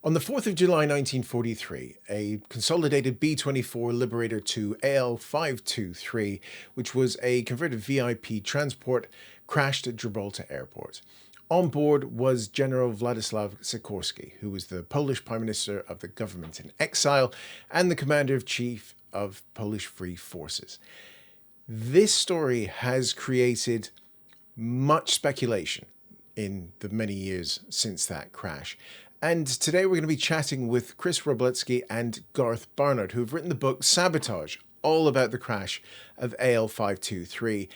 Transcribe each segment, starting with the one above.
On the 4th of July 1943, a Consolidated B-24 Liberator AL523, which was a converted VIP transport, crashed at Gibraltar Airport. On board was General Wladyslaw Sikorski, who was the Polish Prime Minister of the government in exile and the Commander-in-Chief of Polish Free Forces. This story has created much speculation in the many years since that crash. And today we're going to be chatting with Chris Wroblewski and Garth Barnard, who have written the book Sabotage, all about the crash of AL523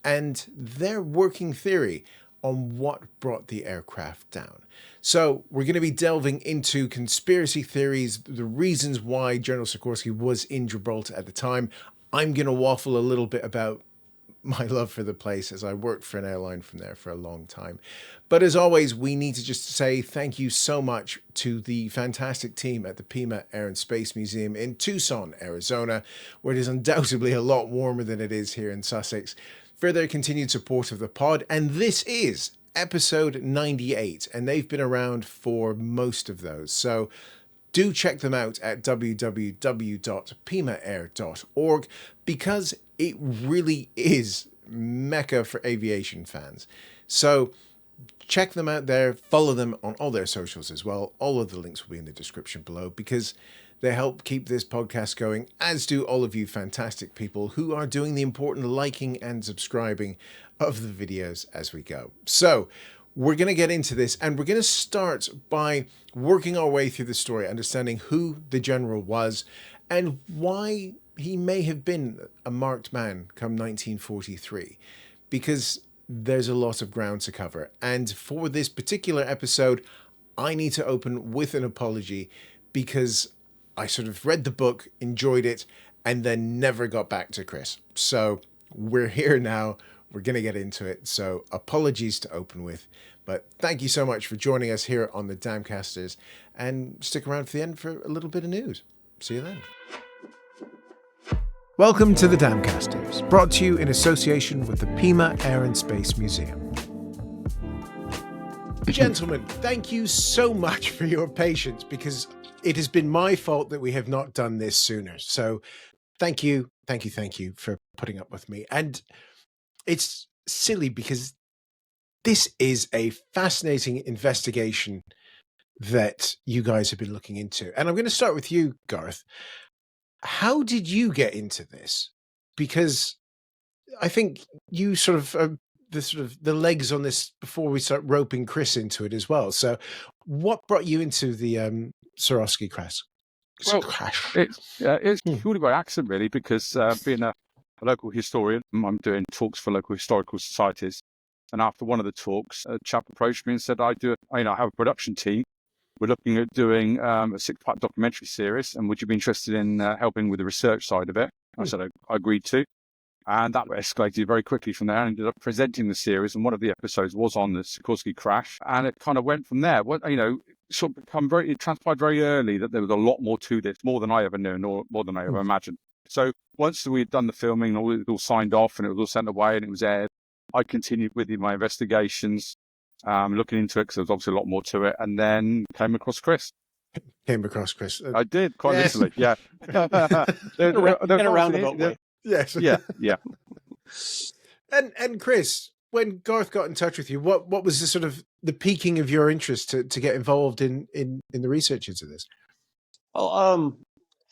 and their working theory on what brought the aircraft down. So we're going to be delving into conspiracy theories, the reasons why General Sikorsky was in Gibraltar at the time. I'm going to waffle a little bit about my love for the place, as I worked for an airline from there for a long time. But as always, we need to just say thank you so much to the fantastic team at the Pima Air and Space Museum in Tucson, Arizona, where it is undoubtedly a lot warmer than it is here in Sussex, for their continued support of the pod. And this is episode 98, and they've been around for most of those. So do check them out at www.pimaair.org, because it really is mecca for aviation fans. So check them out there, follow them on all their socials as well. All of the links will be in the description below, because they help keep this podcast going, as do all of you fantastic people who are doing the important liking and subscribing of the videos as we go. So we're going to get into this, and we're going to start by working our way through the story, understanding who the general was and why he may have been a marked man come 1943, because there's a lot of ground to cover. And for this particular episode, I need to open with an apology, because I sort of read the book, enjoyed it, and then never got back to Chris. So we're here now. We're going to get into it. So apologies to open with, but thank you so much for joining us here on the Damcasters, and stick around for the end for a little bit of news. See you then. Welcome to the Damcasters, brought to you in association with the Pima Air and Space Museum. Gentlemen, thank you so much for your patience, because it has been my fault that we have not done this sooner. So thank you for putting up with me. And it's silly, because this is a fascinating investigation that you guys have been looking into. And I'm going to start with you, Garth. How did you get into this? Because I think you sort of the legs on this before we start roping Chris into it as well. So what brought you into the Sikorski crash? Well, it's purely by accident, really, because being a local historian, I'm doing talks for local historical societies. And after one of the talks, a chap approached me and said, I have a production team. We're looking at doing a 6-part documentary series, and would you be interested in helping with the research side of it? I said I agreed to, and that escalated very quickly from there. I ended up presenting the series, and one of the episodes was on the Sikorsky crash, and it kind of went from there. It transpired very early that there was a lot more to this, more than I ever knew, nor more than I ever imagined. So once we had done the filming, and it was all signed off, and it was all sent away, and it was aired, I continued with my investigations. Looking into it, because there was obviously a lot more to it, and then came across Chris. I did, quite literally, yeah. In a roundabout way. Yes. Yeah. And Chris, when Garth got in touch with you, what was the sort of the piquing of your interest to get involved in the research into this? Well,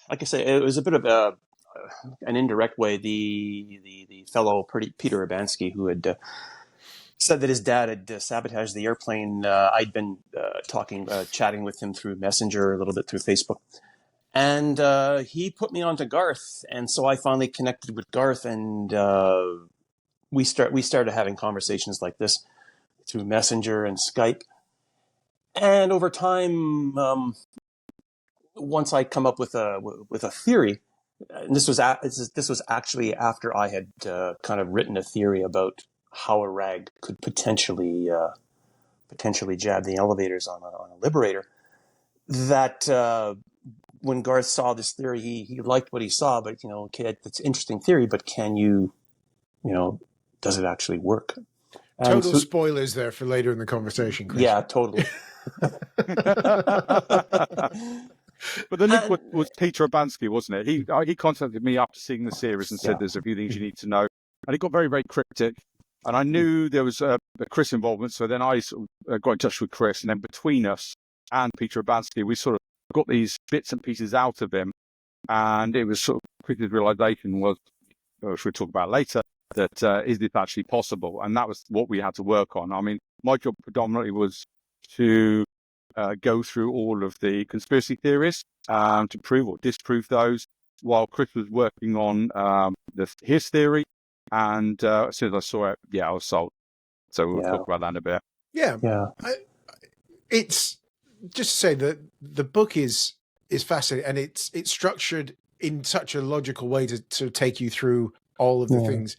like I say, it was a bit of an indirect way. The fellow Peter Urbanski, who had said that his dad had sabotaged the airplane. I'd been chatting with him through Messenger, a little bit through Facebook. And he put me on to Garth. And so I finally connected with Garth, and we started having conversations like this through Messenger and Skype. And over time, once I come up with a theory, and this was actually after I had kind of written a theory about how a rag could potentially jab the elevators on a Liberator. That when Garth saw this theory, he liked what he saw, but okay, it's an interesting theory, but can you does it actually work? Total spoilers there for later in the conversation, Chris. Yeah, totally. But the link was Peter Urbanski, wasn't it? He contacted me after seeing the series and said there's a few things you need to know. And he got very, very cryptic. And I knew there was a Chris involvement, so then I sort of got in touch with Chris. And then between us and Peter Urbanski, we sort of got these bits and pieces out of him. And it was sort of Chris's realization was, which we'll talk about later, that is this actually possible? And that was what we had to work on. I mean, my job predominantly was to go through all of the conspiracy theories to prove or disprove those, while Chris was working on his theory. And as soon as I saw it, I was sold. So we'll talk about that in a bit. Yeah. It's just to say that the book is fascinating, and it's structured in such a logical way to take you through all of the things.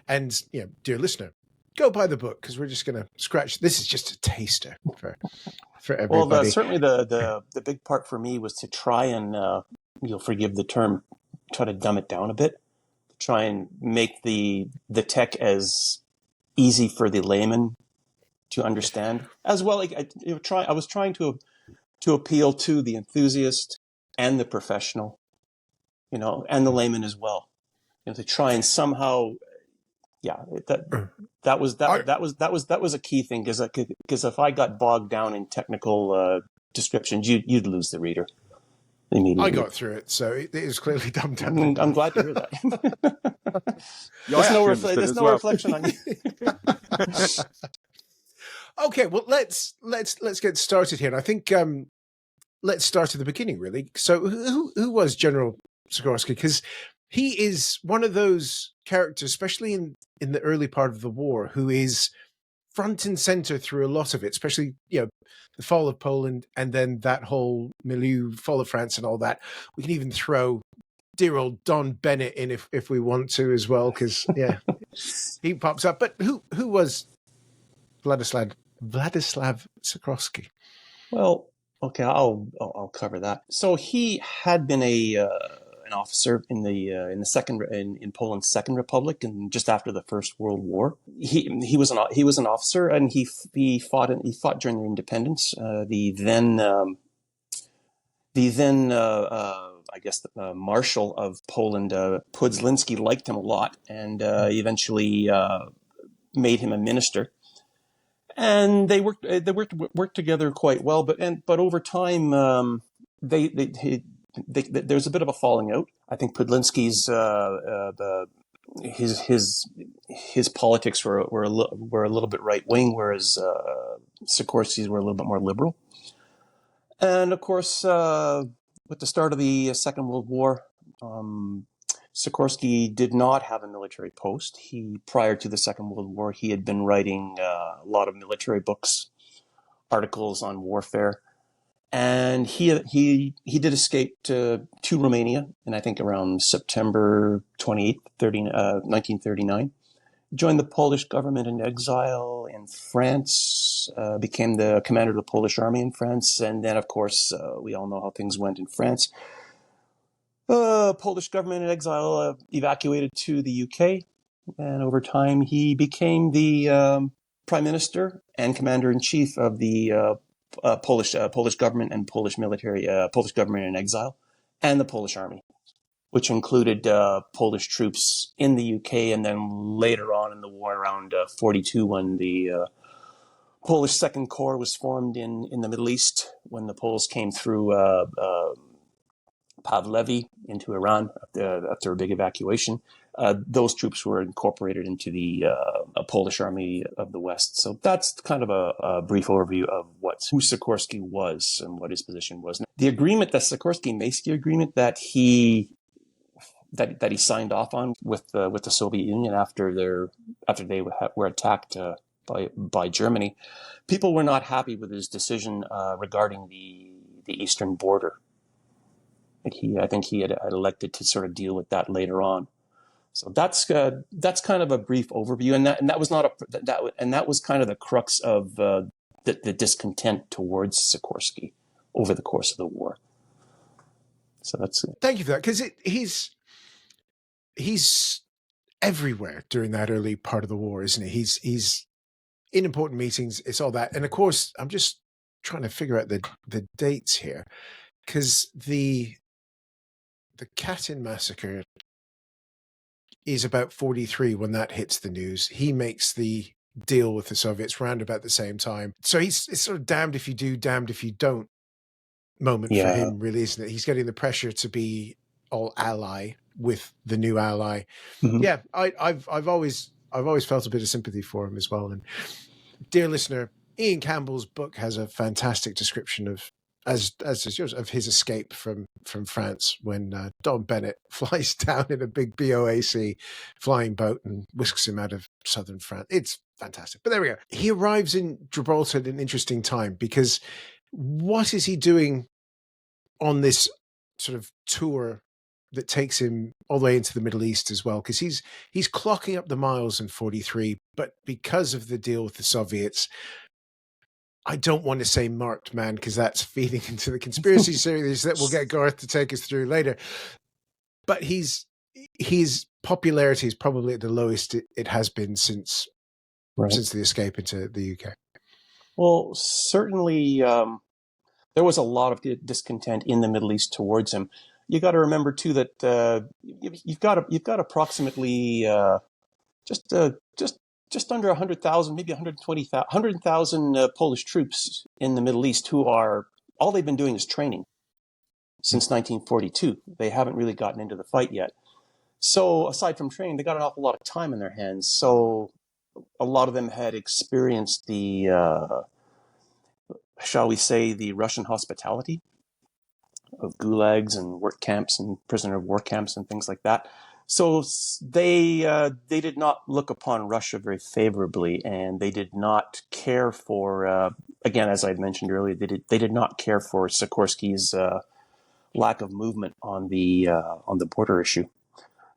And dear listener, go buy the book, because we're just going to scratch. This is just a taster for everybody. Well, certainly the big part for me was to try and you'll forgive the term, try to dumb it down a bit, to try and make the tech as easy for the layman to understand as well. Like I was trying to appeal to the enthusiast and the professional, and the layman as well, to try and somehow, that was a key thing, because if I got bogged down in technical descriptions, you'd lose the reader immediately. I got through it, so it is clearly dumbed down. I'm glad to hear that. There's no reflection on you. Okay, well let's get started here. And I think let's start at the beginning, really. So who was General Sikorski? Because he is one of those characters, especially in the early part of the war, who is front and center through a lot of it, especially the fall of Poland, and then that whole milieu, fall of France, and all that. We can even throw dear old Don Bennett in if we want to as well, because he pops up. But who was Wladyslaw Sikorski? Well, okay, I'll cover that. So he had been an officer in Poland's Second Republic, and just after the First World War, he was an officer, and he fought during the independence. The Marshal of Poland, Pudzlinski, liked him a lot, and eventually made him a minister. And they worked together quite well, but over time there's a bit of a falling out. I think Pudzlinski's his politics were a little bit right wing, whereas Sikorsky's were a little bit more liberal. And of course, with the start of the Second World War, Sikorsky did not have a military post. Prior to the Second World War, he had been writing a lot of military books, articles on warfare, and he did escape to Romania, and I think around September 28th, 1939. Joined the Polish government in exile in France, became the commander of the Polish army in France, and then, of course, we all know how things went in France. Polish government in exile evacuated to the UK, and over time he became the prime minister and commander-in-chief of the Polish government and Polish military, Polish government in exile, and the Polish army, which included Polish troops in the UK, and then later on in the war around 42, when the Polish Second Corps was formed in the Middle East, when the Poles came through Pavlevi into Iran after a big evacuation. Those troops were incorporated into the Polish Army of the West. So that's kind of a brief overview of who Sikorsky was and what his position was. The agreement, the Sikorsky-Maysky agreement that he signed off on with the Soviet Union after they were attacked by Germany, people were not happy with his decision regarding the eastern border. I think he had elected to sort of deal with that later on. So that's kind of a brief overview, and that was kind of the crux of the discontent towards Sikorsky over the course of the war. So that's it. Thank you for that, because he's everywhere during that early part of the war, isn't he? He's in important meetings. It's all that, and of course, I'm just trying to figure out the dates here, because the Katyn massacre is about 43 when that hits the news. He makes the deal with the Soviets round about the same time. So it's sort of damned if you do, damned if you don't moment for him, really, isn't it? He's getting the pressure to be all ally with the new ally. Mm-hmm. Yeah, I've always felt a bit of sympathy for him as well. And dear listener, Ian Campbell's book has a fantastic description of, as is yours, of his escape from France when Don Bennett flies down in a big BOAC flying boat and whisks him out of southern France. It's fantastic. But there we go. He arrives in Gibraltar at an interesting time, because what is he doing on this sort of tour that takes him all the way into the Middle East as well? Because he's clocking up the miles in 43, but because of the deal with the Soviets, I don't want to say marked man, because that's feeding into the conspiracy series that we'll get Garth to take us through later. But his popularity is probably at the lowest it has been since the escape into the UK. Well, certainly there was a lot of discontent in the Middle East towards him. You got to remember too that you've got approximately just under 100,000, maybe 100,000 Polish troops in the Middle East who are, all they've been doing is training since 1942. They haven't really gotten into the fight yet. So aside from training, they got an awful lot of time in their hands. So a lot of them had experienced the, shall we say, the Russian hospitality of gulags and work camps and prisoner of war camps and things like that. So they did not look upon Russia very favorably, and they did not care for, again, as I mentioned earlier, they did not care for Sikorsky's lack of movement on the border issue.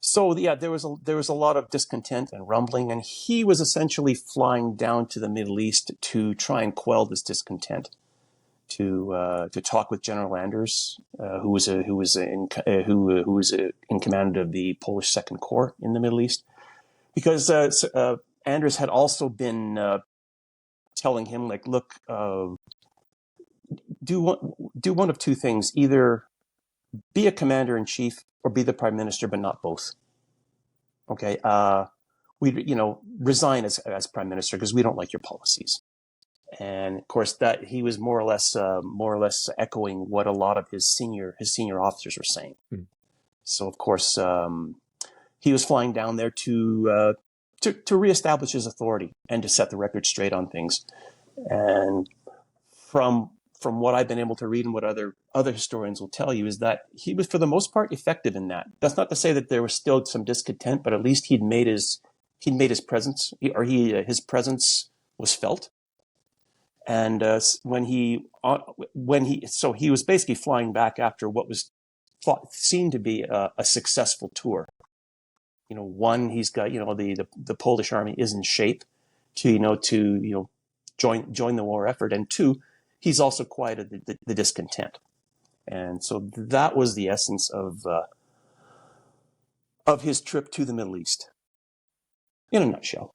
So yeah, there was a lot of discontent and rumbling, and he was essentially flying down to the Middle East to try and quell this discontent, to talk with General Anders, who was in command of the Polish Second Corps in the Middle East, because Anders had also been telling him, like, look, do one of two things: either be a commander in chief or be the prime minister, but not both. Okay, resign as prime minister because we don't like your policies. And of course, that he was more or less echoing what a lot of his senior officers were saying. Mm. So of course, he was flying down there to reestablish his authority and to set the record straight on things. And from what I've been able to read and what other historians will tell you is that he was, for the most part, effective in that. That's not to say that there was still some discontent, but at least he'd made his presence, his presence was felt. And he was basically flying back after what was seemed to be a successful tour. One, he's got the Polish army is in shape to join the war effort, and two, he's also quieted the discontent. And so that was the essence of his trip to the Middle East, in a nutshell.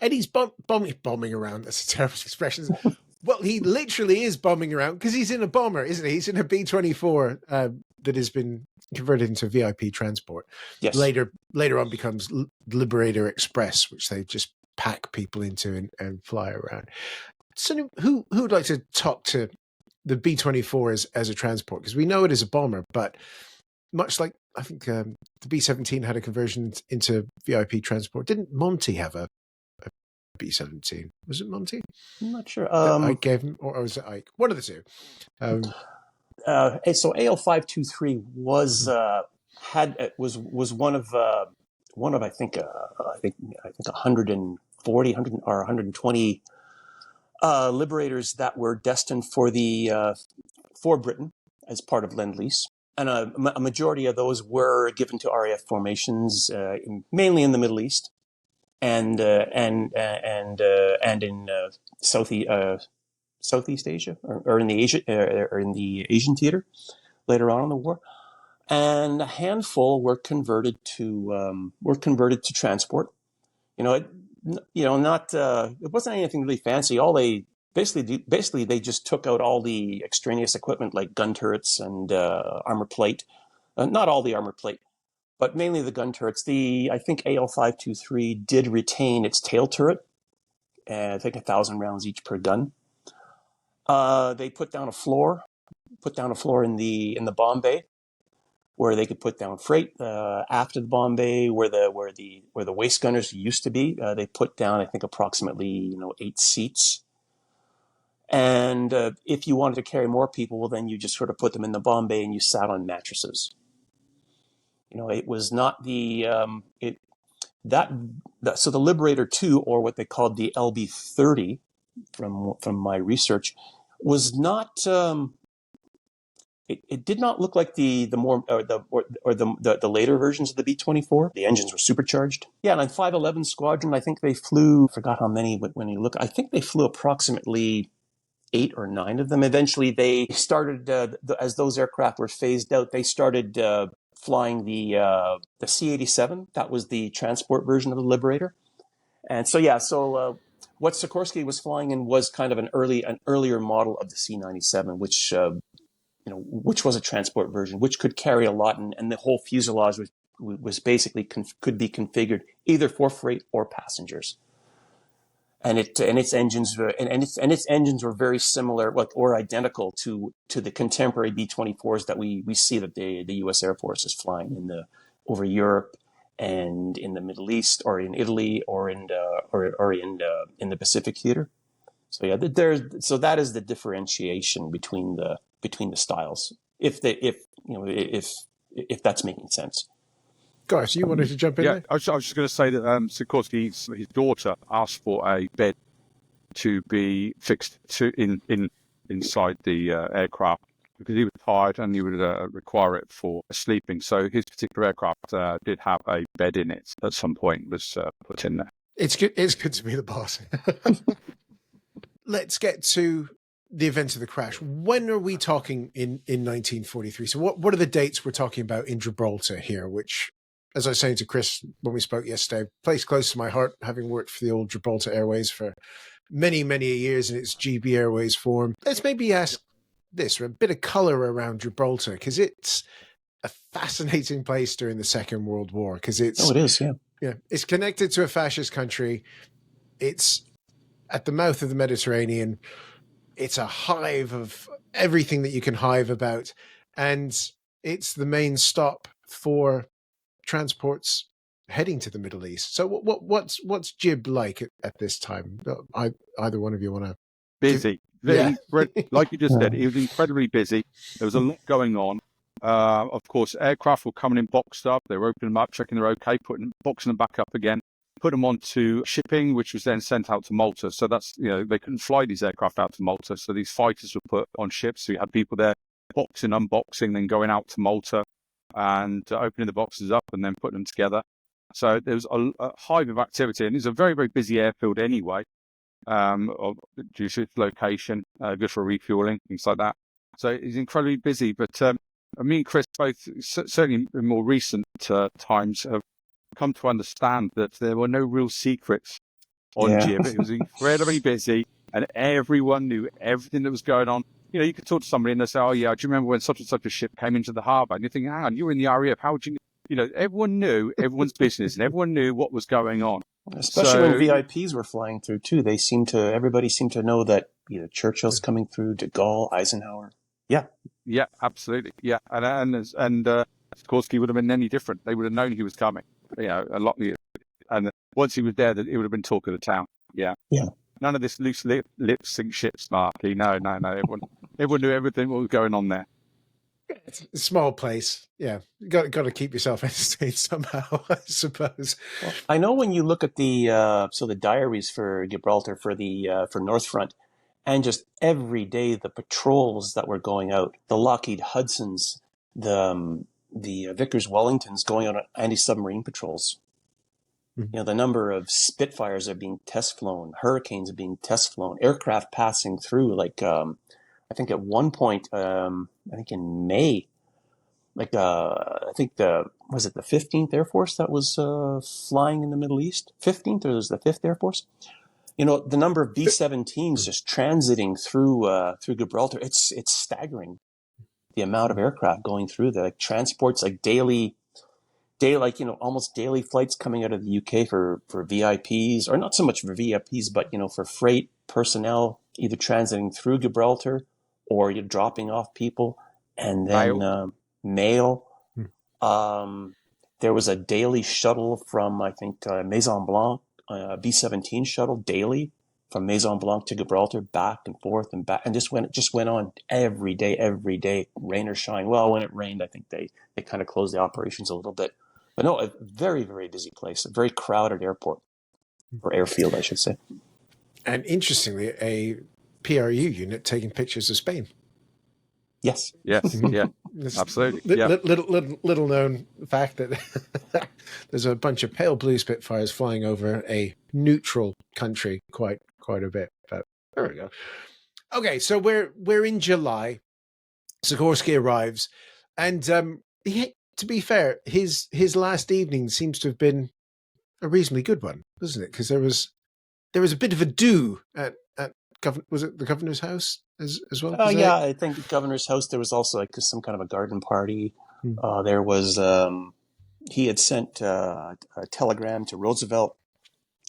And he's bombing around. That's a terrible expression. Well, he literally is bombing around because he's in a bomber, isn't he? He's in a B-24 that has been converted into VIP transport. Yes. Later on becomes Liberator Express, which they just pack people into and fly around. So who would like to talk to the B-24 as a transport? Because we know it is a bomber, but much like I think the B-17 had a conversion into VIP transport. Didn't Monty have a B-17? Was it Monty? I'm not sure. Ike gave him, or was it Ike? One of the two. So AL523 was one of I think 140, 120 liberators that were destined for Britain as part of Lend-Lease, and a majority of those were given to RAF formations, mainly in the Middle East. And in Southeast Asia, or in the Asian theater later on in the war, and a handful were converted to transport. It wasn't anything really fancy. All they basically they just took out all the extraneous equipment like gun turrets and armor plate. Not all the armor plate, but mainly the gun turrets. I think AL523 did retain its tail turret, and I think 1,000 rounds each per gun. They put down a floor in the bomb bay, where they could put down freight. After the bomb bay, where the waist gunners used to be, they put down, I think, approximately 8 seats. And if you wanted to carry more people, well, then you just sort of put them in the bomb bay and you sat on mattresses. It was not so the Liberator 2, or what they called the LB30, from my research, was not. It did not look like the later versions of the B-24. The engines were supercharged. Yeah, and on 511 Squadron, I think they flew. Forgot how many. When you look, I think they flew approximately 8 or 9 of them. Eventually, they started as those aircraft were phased out. They started flying the C-87. That was the transport version of the Liberator. And so what Sikorsky was flying in was kind of an earlier model of the C-97, which was a transport version, which could carry a lot, and the whole fuselage was basically could be configured either for freight or passengers. And its engines were very similar, or identical to the contemporary B-24s that we see that the U.S. Air Force is flying over Europe and in the Middle East, or in Italy, or in the Pacific theater. So yeah, so that is the differentiation between the styles, if that's making sense. Guys, you wanted to jump in there? I was just going to say that Sikorsky, his daughter, asked for a bed to be fixed inside the aircraft because he was tired and he would require it for sleeping. So his particular aircraft did have a bed in it at some point, was put in there. It's good to be the boss. Let's get to the event of the crash. When are we talking in 1943? So what are the dates we're talking about in Gibraltar here, which, as I was saying to Chris when we spoke yesterday, place close to my heart, having worked for the old Gibraltar Airways for many, many years in its GB Airways form. Let's maybe ask this, or a bit of colour around Gibraltar, because it's a fascinating place during the Second World War, because it is, yeah. Yeah, it's connected to a fascist country. It's at the mouth of the Mediterranean. It's a hive of everything that you can hive about, and it's the main stop for transports heading to the Middle East. So what's Gib like at this time? Either one of you want to? Busy. Like you just said, it was incredibly busy. There was a lot going on. Of course, aircraft were coming in boxed up. They were opening them up, checking they're okay, boxing them back up again, put them onto shipping, which was then sent out to Malta. So that's, they couldn't fly these aircraft out to Malta. So these fighters were put on ships. So you had people there boxing, unboxing, then going out to Malta and opening the boxes up and then putting them together. So there was a hive of activity, and it's a very, very busy airfield anyway, due to its location, good for refueling, things like that. So it's incredibly busy. But me and Chris both, certainly in more recent times, have come to understand that there were no real secrets on Gib. It was incredibly busy, and everyone knew everything that was going on. You could talk to somebody and they say, "Oh yeah, do you remember when such and such a ship came into the harbour?" And you think, "Hang on, you were in the RAF. How would you?" Everyone knew everyone's business, and everyone knew what was going on. Especially when VIPs were flying through too. Everybody seemed to know that either Churchill's coming through, de Gaulle, Eisenhower. Yeah, absolutely. Yeah, and Sikorsky would have been any different. They would have known he was coming. A lot. And once he was there, it would have been talk of the town. Yeah. None of this loose lip sync shit smartly. No. Everyone knew everything what was going on there. It's a small place. Yeah, got to keep yourself entertained somehow, I suppose. Well, I know when you look at the the diaries for Gibraltar for North Front, and just every day the patrols that were going out, the Lockheed Hudsons, the Vickers Wellingtons going on anti-submarine patrols. Mm-hmm. The number of Spitfires are being test flown, Hurricanes are being test flown, aircraft passing through. Like I think at one point, I think in May, I think was it the 15th Air Force that was flying in the Middle East? 15th, or was it the 5th Air Force? The number of B-17s just transiting through Gibraltar, it's staggering. The amount of aircraft going through there, like transports, like almost daily flights coming out of the UK for VIPs, or not so much for VIPs, but for freight personnel, either transiting through Gibraltar or you're dropping off people, and then mail. There was a daily shuttle from, I think, Maison Blanc, B-17 shuttle daily from Maison Blanc to Gibraltar, back and forth and back, and just went on every day, rain or shine. Well, when it rained, I think they kind of closed the operations a little bit. But no, a very, very busy place, a very crowded airport, or airfield, I should say. And interestingly, a PRU unit taking pictures of Spain. Yes. Yes. Yeah. Absolutely. Little known fact that there's a bunch of pale blue Spitfires flying over a neutral country quite a bit. But there we go. Okay, so we're in July. Sikorsky arrives, and to be fair, his last evening seems to have been a reasonably good one, doesn't it? Because there was a bit of a do at was it the governor's house as well? I think the governor's house. There was also like some kind of a garden party. There was he had sent a telegram to Roosevelt,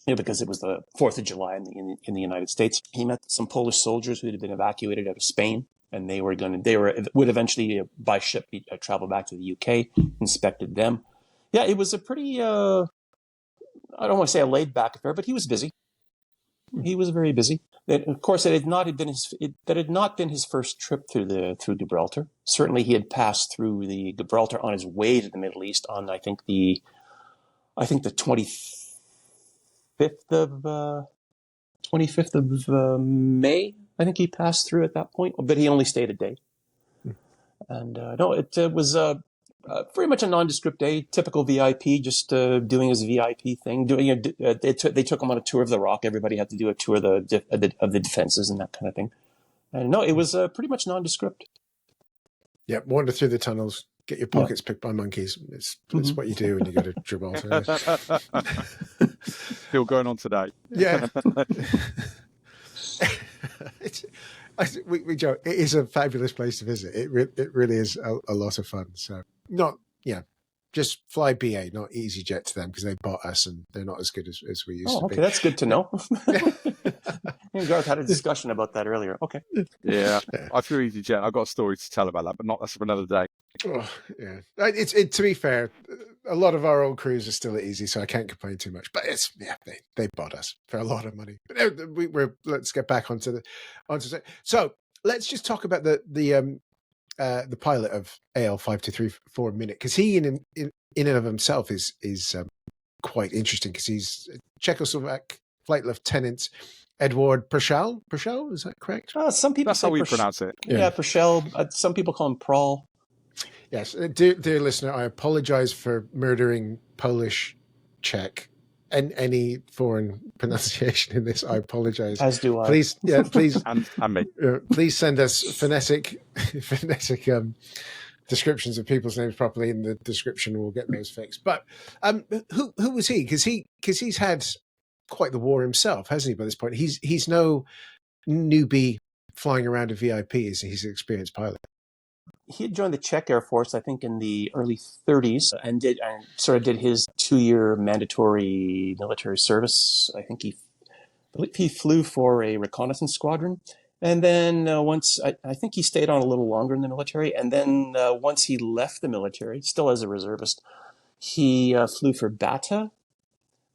because it was the 4th of July in the United States. He met some Polish soldiers who had been evacuated out of Spain, and they would eventually by ship travel back to the UK, inspected them. Yeah, it was a pretty I don't want to say a laid back affair, but he was busy. He was very busy. Of course, it had not been his first trip through Gibraltar. Certainly, he had passed through the Gibraltar on his way to the Middle East on I think the 25th of May. I think he passed through at that point, but he only stayed a day. And no, it was very much a nondescript day, typical VIP, just doing his VIP thing. They took him on a tour of the Rock. Everybody had to do a tour of the defenses and that kind of thing. And no, it was pretty much nondescript. Yeah, wander through the tunnels, get your pockets picked by monkeys. It's what you do when you go to Gibraltar. Still going on today. Yeah. We joke. It is a fabulous place to visit. It really is a lot of fun. So just fly BA, not EasyJet to them, because they bought us and they're not as good as we used to be. Okay, that's good to know. Me and Garth had a discussion about that earlier. Okay. Yeah, I flew EasyJet. I've got a story to tell about that, but that's for another day. Oh, yeah. To be fair, a lot of our old crews are still at Easy, so I can't complain too much. But they bought us for a lot of money. But let's get back onto so let's just talk about the pilot of AL523 for a minute, because he in and of himself is quite interesting, because he's Czechoslovak Flight Lieutenant Edward Prashal. Prashal, is that correct? Some people that's how we pronounce it. Yeah, Prashal. Some people call him Prawl. Yes, dear listener, I apologize for murdering Polish, Czech, and any foreign pronunciation in this. I apologize. As do I. Please, and me. Please send us phonetic descriptions of people's names properly in the description. We'll get those fixed. But who was he? Because he's had quite the war himself, hasn't he? By this point, he's no newbie flying around a VIP. He's an experienced pilot. He had joined the Czech Air Force, I think, in the early 30s, and did his 2-year mandatory military service. I think he flew for a reconnaissance squadron, and then I think he stayed on a little longer in the military, and then once he left the military, still as a reservist, he flew for Bata.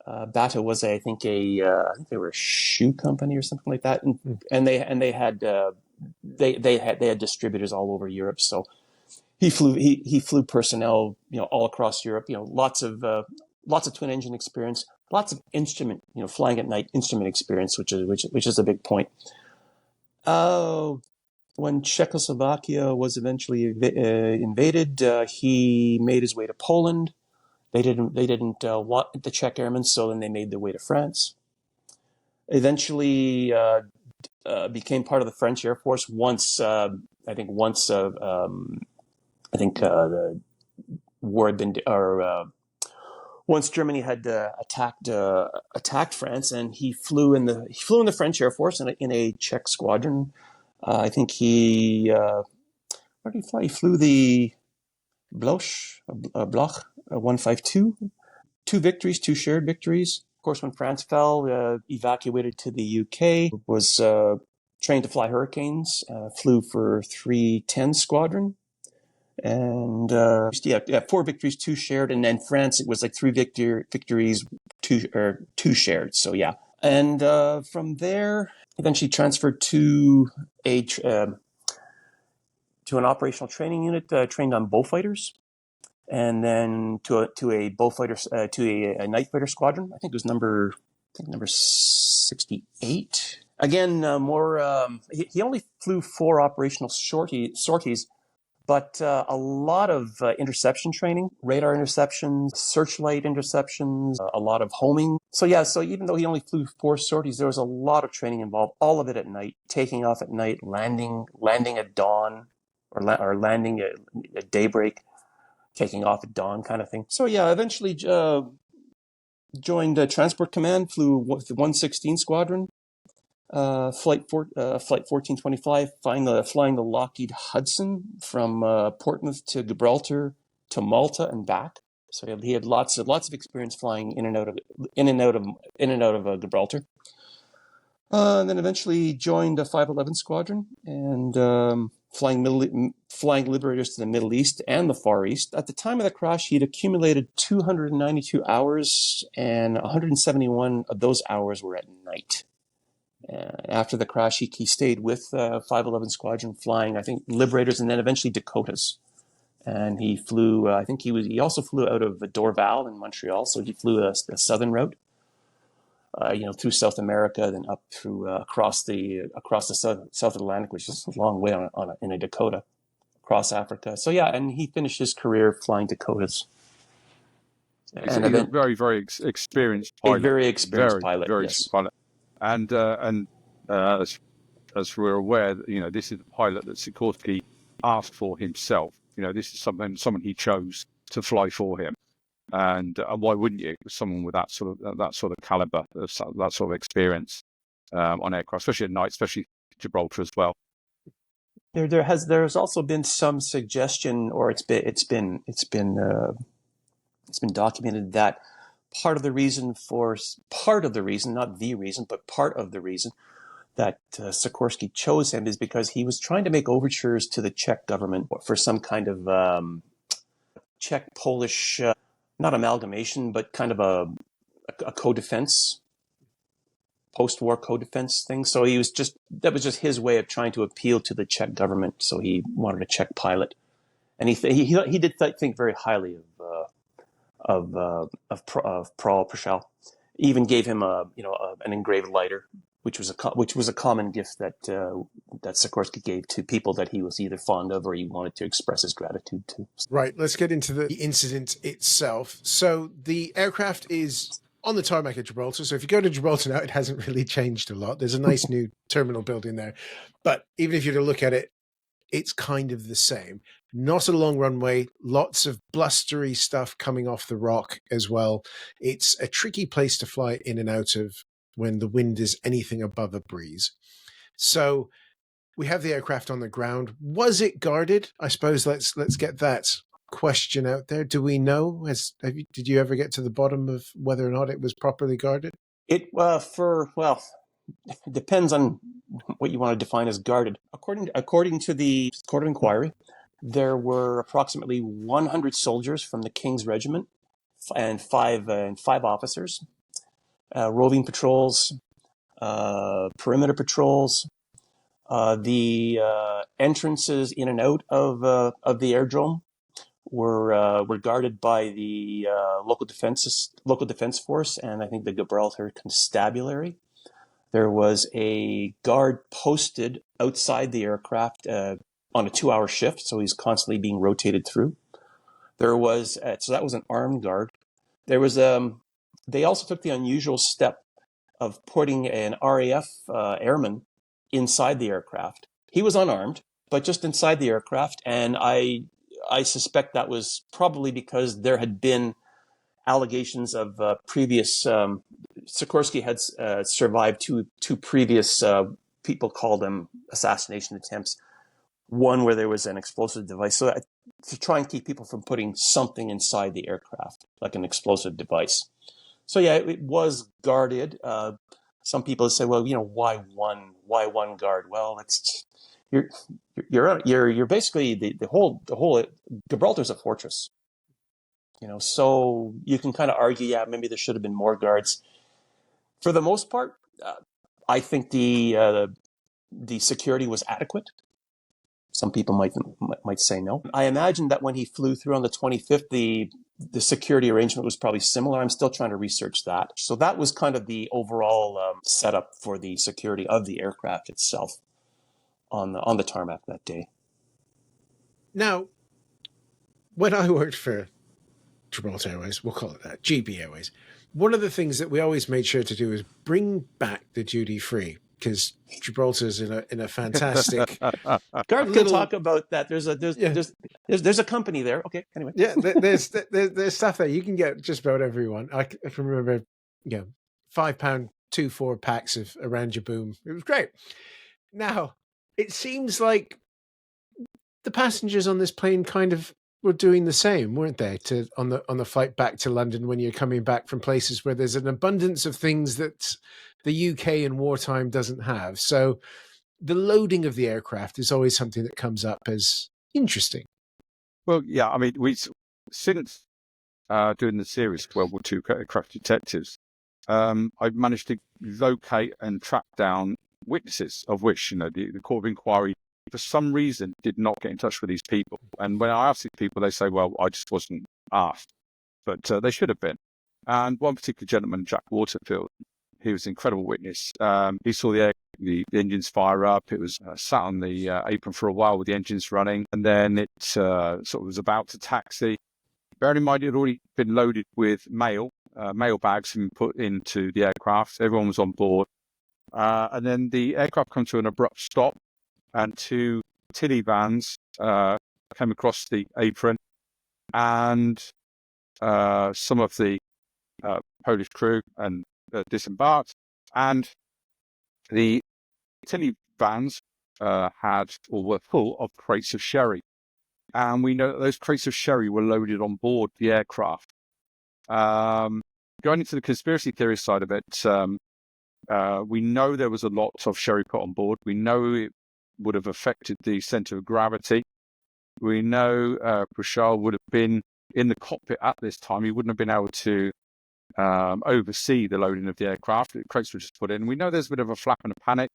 Bata was, I think they were a shoe company or something like that, and they had distributors all over Europe. So he flew personnel, all across Europe. Lots of twin engine experience, lots of instrument, flying at night instrument experience, which is a big point. When Czechoslovakia was eventually invaded, he made his way to Poland. They didn't want the Czech airmen, so then they made their way to France. Eventually, became part of the French Air Force once the war once Germany had attacked France, and he flew in the French Air Force in a Czech squadron. I think where did he fly? He flew the Bloch 152. 2 victories, 2 shared victories. Of course, when France fell, evacuated to the UK, was trained to fly Hurricanes, flew for 310 Squadron. And 4 victories, 2 shared. And then France, it was like 3 victories, 2 shared. So yeah. And from there, eventually transferred to an operational training unit, trained on bullfighters. And then to a bullfighter, to a night fighter squadron. I think it was number 68. Again, he only flew 4 operational sorties, but a lot of interception training, radar interceptions, searchlight interceptions, a lot of homing. So even though he only flew 4 sorties, there was a lot of training involved, all of it at night, taking off at night, landing at dawn, or landing at daybreak, taking off at dawn kind of thing. So eventually joined Transport Command, flew with the 116 Squadron, flight 1425, flying the Lockheed Hudson from Portsmouth to Gibraltar to Malta and back. So he had lots of experience flying in and out of Gibraltar. And then eventually joined a 511 Squadron and flying Liberators to the Middle East and the Far East. At the time of the crash, he'd accumulated 292 hours, and 171 of those hours were at night. After the crash, he stayed with 511 Squadron, flying, I think, Liberators and then eventually Dakotas. And he flew, he also flew out of Dorval in Montreal, so he flew a southern route. Through South America, then up through across the South Atlantic, which is a long way in a Dakota, across Africa. So and he finished his career flying Dakotas. He's a very, very experienced pilot. A very experienced pilot, very yes. Pilot. And as we're aware, this is the pilot that Sikorsky asked for himself. This is someone he chose to fly for him. And why wouldn't you? Someone with that sort of caliber, that sort of experience on aircraft, especially at night, especially Gibraltar as well. There's also been some suggestion, or it's been documented that part of the reason, not the reason, but part of the reason that Sikorsky chose him is because he was trying to make overtures to the Czech government for some kind of Czech-Polish. Not amalgamation, but kind of a co-defense, post-war co-defense thing. So that was just his way of trying to appeal to the Czech government. So he wanted a Czech pilot, and he did think very highly of Prashal. Even gave him an engraved lighter, which was a common gift that Sikorsky gave to people that he was either fond of or he wanted to express his gratitude to. Right, let's get into the incident itself. So the aircraft is on the tarmac at Gibraltar. So if you go to Gibraltar now, it hasn't really changed a lot. There's a nice new terminal building there. But even if you were to look at it, it's kind of the same. Not a long runway, lots of blustery stuff coming off the rock as well. It's a tricky place to fly in and out of when the wind is anything above a breeze. So we have the aircraft on the ground. Was it guarded? I suppose let's get that question out there. Do we know? Did you ever get to the bottom of whether or not it was properly guarded? It it depends on what you want to define as guarded. According to the Court of Inquiry, there were approximately 100 soldiers from the King's Regiment and five officers. Roving patrols, perimeter patrols, the entrances in and out of the airdrome were guarded by the local defense force, and I think the Gibraltar Constabulary. There was a guard posted outside the aircraft on a 2-hour shift, so he's constantly being rotated through. There was so that was an armed guard. There was They also took the unusual step of putting an RAF airman inside the aircraft. He was unarmed, but just inside the aircraft. And I suspect that was probably because there had been allegations of previous. Sikorsky had survived two previous, people call them assassination attempts. One where there was an explosive device, so to try and keep people from putting something inside the aircraft, like an explosive device. So yeah, it was guarded. Some people say, well, why one guard? Well, it's you're basically the whole Gibraltar's a fortress. So you can kind of argue, yeah, maybe there should have been more guards. For the most part, I think the security was adequate. Some people might say no. I imagine that when he flew through on the 25th, the security arrangement was probably similar. I'm still trying to research that. So that was kind of the overall setup for the security of the aircraft itself on the tarmac that day. Now, when I worked for Gibraltar Airways, we'll call it that, GB Airways, one of the things that we always made sure to do is bring back the duty free, because Gibraltar's in a fantastic. Garth can talk about that. There's a company there. Okay, anyway. Yeah, there's stuff there you can get just about everyone. I can remember, £5 2-4 packs of Aranja Boom. It was great. Now it seems like the passengers on this plane kind of were doing the same, weren't they? On the flight back to London, when you're coming back from places where there's an abundance of things that the UK in wartime doesn't have. So the loading of the aircraft is always something that comes up as interesting. Well, yeah, I mean, since doing the series World War II Aircraft Detectives, I've managed to locate and track down witnesses of which, the Court of Inquiry, for some reason, did not get in touch with these people. And when I ask these people, they say, well, I just wasn't asked. But they should have been. And one particular gentleman, Jack Waterfield, he was an incredible witness. He saw the engines fire up. It was sat on the apron for a while with the engines running. And then it sort of was about to taxi. Bearing in mind, it had already been loaded with mail. Mail bags had been put into the aircraft. Everyone was on board. And then the aircraft come to an abrupt stop. And two Tilly vans came across the apron, and some of the Polish crew and disembarked. And the Tilly vans were full of crates of sherry, and we know that those crates of sherry were loaded on board the aircraft. Going into the conspiracy theory side of it, we know there was a lot of sherry put on board. We know it would have affected the center of gravity. We know Prashal would have been in the cockpit at this time. He wouldn't have been able to oversee the loading of the aircraft. The crates were just put in. We know there's a bit of a flap and a panic,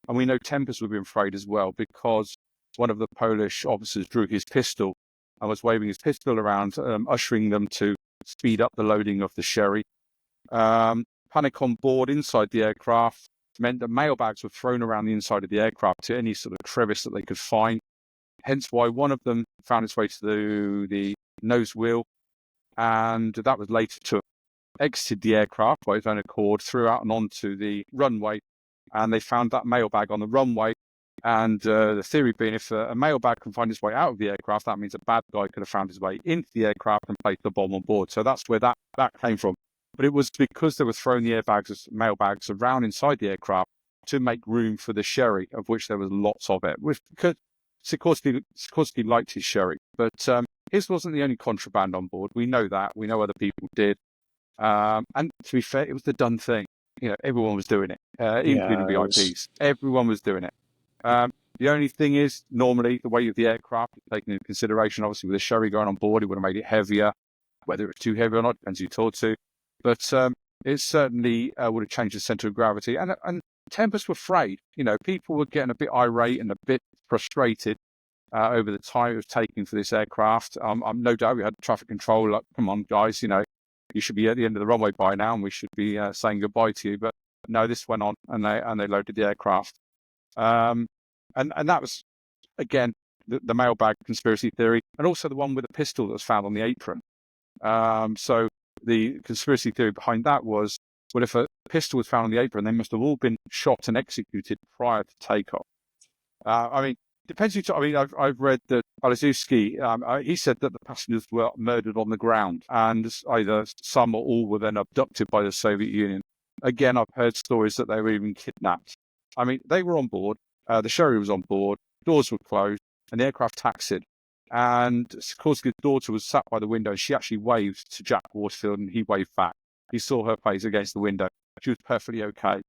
and we know tempers would have been frayed as well, because one of the Polish officers drew his pistol and was waving his pistol around, ushering them to speed up the loading of the sherry. Panic on board inside the aircraft meant that mailbags were thrown around the inside of the aircraft to any sort of crevice that they could find. Hence why one of them found its way to the nose wheel, and that was later to exited the aircraft by its own accord, threw out and onto the runway, and they found that mailbag on the runway. And the theory being, if a mailbag can find its way out of the aircraft, that means a bad guy could have found his way into the aircraft and placed the bomb on board. So that's where that came from. But it was because they were throwing the mailbags around inside the aircraft to make room for the sherry, of which there was lots of it. Because Sikorsky liked his sherry, but his wasn't the only contraband on board. We know that. We know other people did. And to be fair, it was the done thing. Everyone was doing it, including VIPs. Everyone was doing it. The only thing is, normally, the weight of the aircraft, taken into consideration, obviously, with the sherry going on board, it would have made it heavier. Whether it's too heavy or not, depends who you talk to. But it certainly would have changed the centre of gravity. And tempers were frayed. People were getting a bit irate and a bit frustrated over the time it was taking for this aircraft. No doubt we had traffic control, like, come on, guys, you should be at the end of the runway by now, and we should be saying goodbye to you. But no, this went on, and they loaded the aircraft. And that was, again, the mailbag conspiracy theory, and also the one with the pistol that was found on the apron. So the conspiracy theory behind that was, well, if a pistol was found on the apron, they must have all been shot and executed prior to takeoff. Depends who. I've read that Wroblewski, he said that the passengers were murdered on the ground, and either some or all were then abducted by the Soviet Union. Again, I've heard stories that they were even kidnapped. I mean, they were on board, the sherry was on board, doors were closed, and the aircraft taxied. And Sikorski's daughter was sat by the window. She actually waved to Jack Waterfield, and he waved back. He saw her face against the window. She was perfectly okay.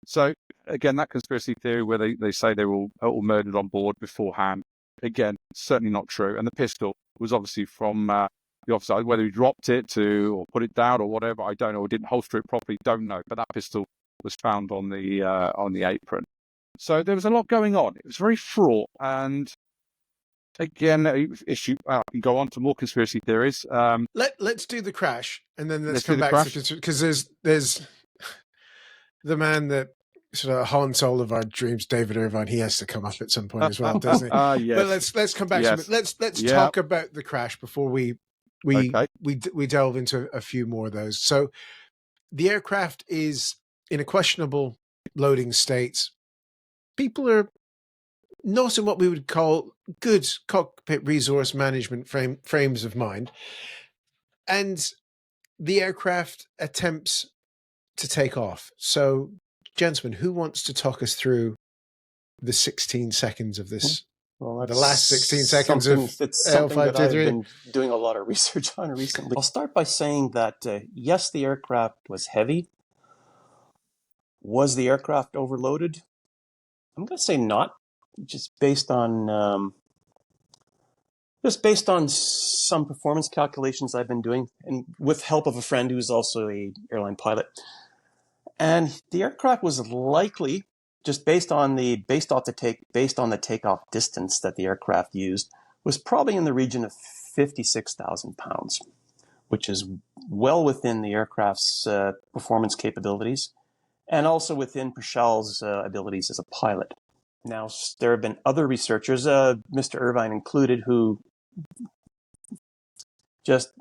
So, again, that conspiracy theory where they say they were all murdered on board beforehand, again, certainly not true. And the pistol was obviously from the officer. Whether he dropped it or put it down or whatever, I don't know, or didn't holster it properly, don't know. But that pistol was found on the apron. So there was a lot going on. It was very fraught. And again, issue. I can go on to more conspiracy theories. Let's do the crash, and then let's do come the back crash. to, because there's the man that sort of haunts all of our dreams, David Irvine. He has to come up at some point as well, doesn't he? Yes. But let's come back to it. Let's talk about the crash before we delve into a few more of those. So the aircraft is in a questionable loading state. People are not in what we would call good cockpit resource management frames of mind, and the aircraft attempts to take off. So, gentlemen, who wants to talk us through the 16 seconds of this? Well, the last 16 seconds of it's something that I've AL523? been doing a lot of research on recently. I'll start by saying that, yes, the aircraft was heavy. Was the aircraft overloaded? I'm going to say not, just based on some performance calculations I've been doing, and with help of a friend who's also an airline pilot. And the aircraft was likely, just based on the takeoff distance that the aircraft used, was probably in the region of 56,000 pounds, which is well within the aircraft's performance capabilities, and also within Prashal's abilities as a pilot. Now, there have been other researchers, Mr. Irvine included, who just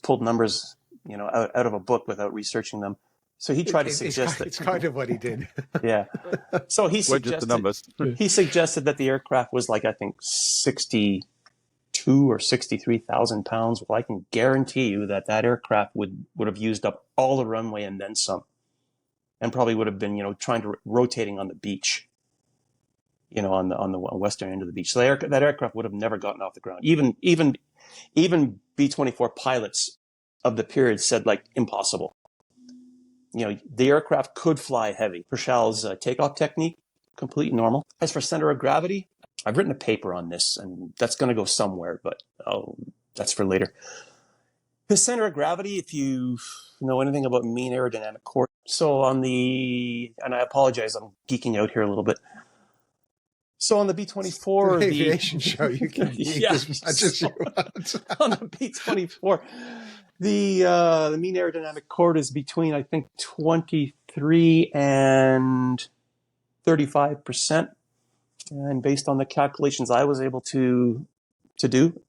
pulled numbers, out of a book without researching them. So he tried to suggest that it's kind of what he did. Yeah. So he suggested that the aircraft was like, I think, 62 or 63,000 pounds. Well, I can guarantee you that aircraft would have used up all the runway and then some, and probably would have been, rotating on the beach, on the western end of the beach. So that aircraft would have never gotten off the ground. Even B-24 pilots of the period said, like, impossible. The aircraft could fly heavy. Prashal's takeoff technique, completely normal. As for center of gravity, I've written a paper on this, and that's going to go somewhere, but that's for later. The center of gravity, if you know anything about mean aerodynamic core. So and I apologize, I'm geeking out here a little bit. So on the B-24... The aviation show, you can geek as much as you want. On the B-24... The mean aerodynamic chord is between, I think, 23 and 35%. And based on the calculations I was able to do,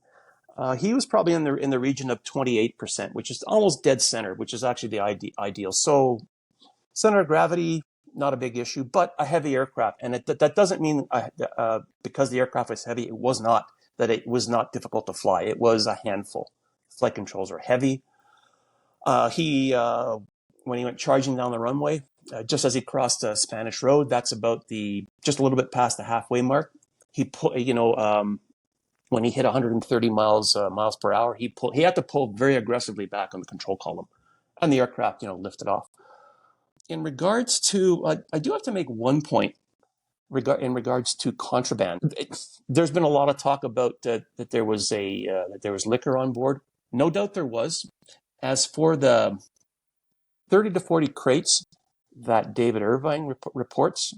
he was probably in the region of 28%, which is almost dead center, which is actually the ideal. So center of gravity, not a big issue, but a heavy aircraft. And that doesn't mean because the aircraft was heavy, it was not difficult to fly. It was a handful. Flight controls are heavy. When he went charging down the runway, just as he crossed Spanish Road, that's about just a little bit past the halfway mark. He put, when he hit 130 miles per hour, he had to pull very aggressively back on the control column, and the aircraft, lifted off. In regards to, I do have to make one point in regards to contraband. There's been a lot of talk about that there was liquor on board. No doubt there was. As for the 30 to 40 crates that David Irvine reports,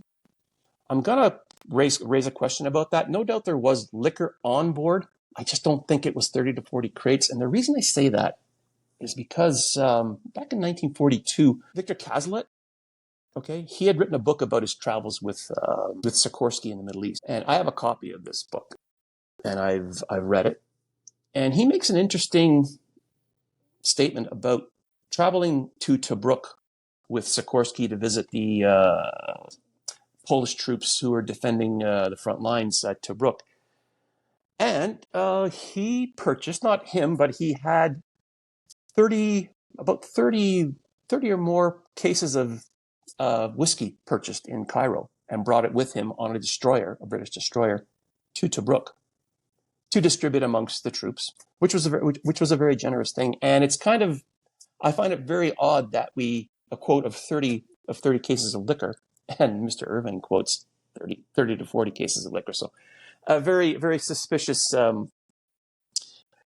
I'm going to raise a question about that. No doubt there was liquor on board. I just don't think it was 30 to 40 crates. And the reason I say that is because back in 1942, Victor Cazalet, he had written a book about his travels with Sikorsky in the Middle East. And I have a copy of this book, and I've read it. And he makes an interesting statement about traveling to Tobruk with Sikorsky to visit the Polish troops who were defending the front lines at Tobruk. And he purchased, not him, but he had 30 or more cases of whiskey purchased in Cairo and brought it with him on a destroyer, a British destroyer, to Tobruk to distribute amongst the troops, which was a very generous thing. And it's kind of, I find it very odd that a quote of 30 cases of liquor, and Mr. Irving quotes 30 to 40 cases of liquor. So a very, very suspicious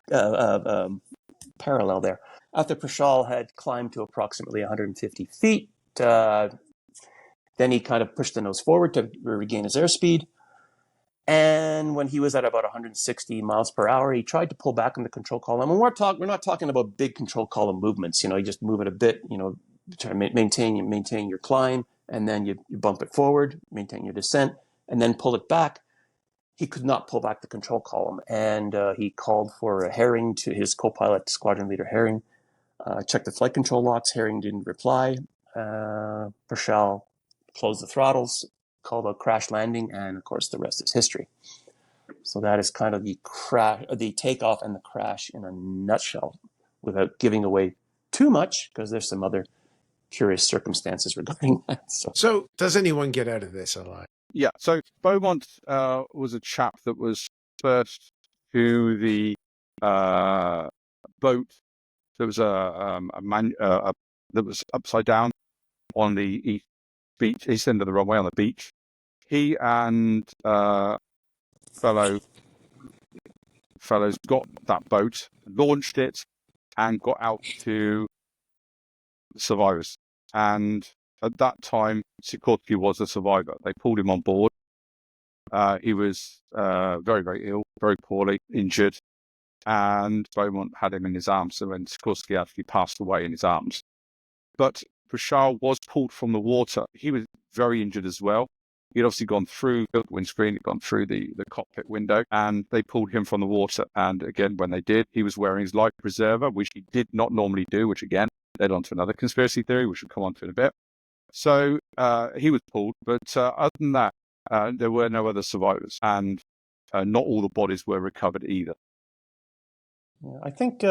parallel there. After Prashal had climbed to approximately 150 feet, then he kind of pushed the nose forward to regain his airspeed. And when he was at about 160 miles per hour, he tried to pull back on the control column. And we're not talking about big control column movements. You just move it a bit, try to maintain your climb, and then you bump it forward, maintain your descent, and then pull it back. He could not pull back the control column, and he called for Herring to his co-pilot, squadron leader Herring. Checked the flight control locks. Herring didn't reply. Prashal closed the throttles, called a crash landing, and of course the rest is history. So that is kind of the takeoff and the crash in a nutshell, without giving away too much, because there's some other curious circumstances regarding that. So does anyone get out of this alive? Yeah, so Beaumont was a chap that was first to the boat. There was a man that was upside down on the east end of the runway on the beach. He and fellows got that boat, launched it, and got out to the survivors. And at that time, Sikorsky was a survivor. They pulled him on board. He was very, very ill, very poorly, injured. And Beaumont had him in his arms. So when Sikorsky actually passed away in his arms. But Prashal was pulled from the water. He was very injured as well. He'd obviously gone through the windscreen, he'd gone through the cockpit window, and they pulled him from the water. And again, when they did, he was wearing his life preserver, which he did not normally do, which again led on to another conspiracy theory, which we'll come on to in a bit. So he was pulled, but other than that, there were no other survivors, and not all the bodies were recovered either. Yeah, I think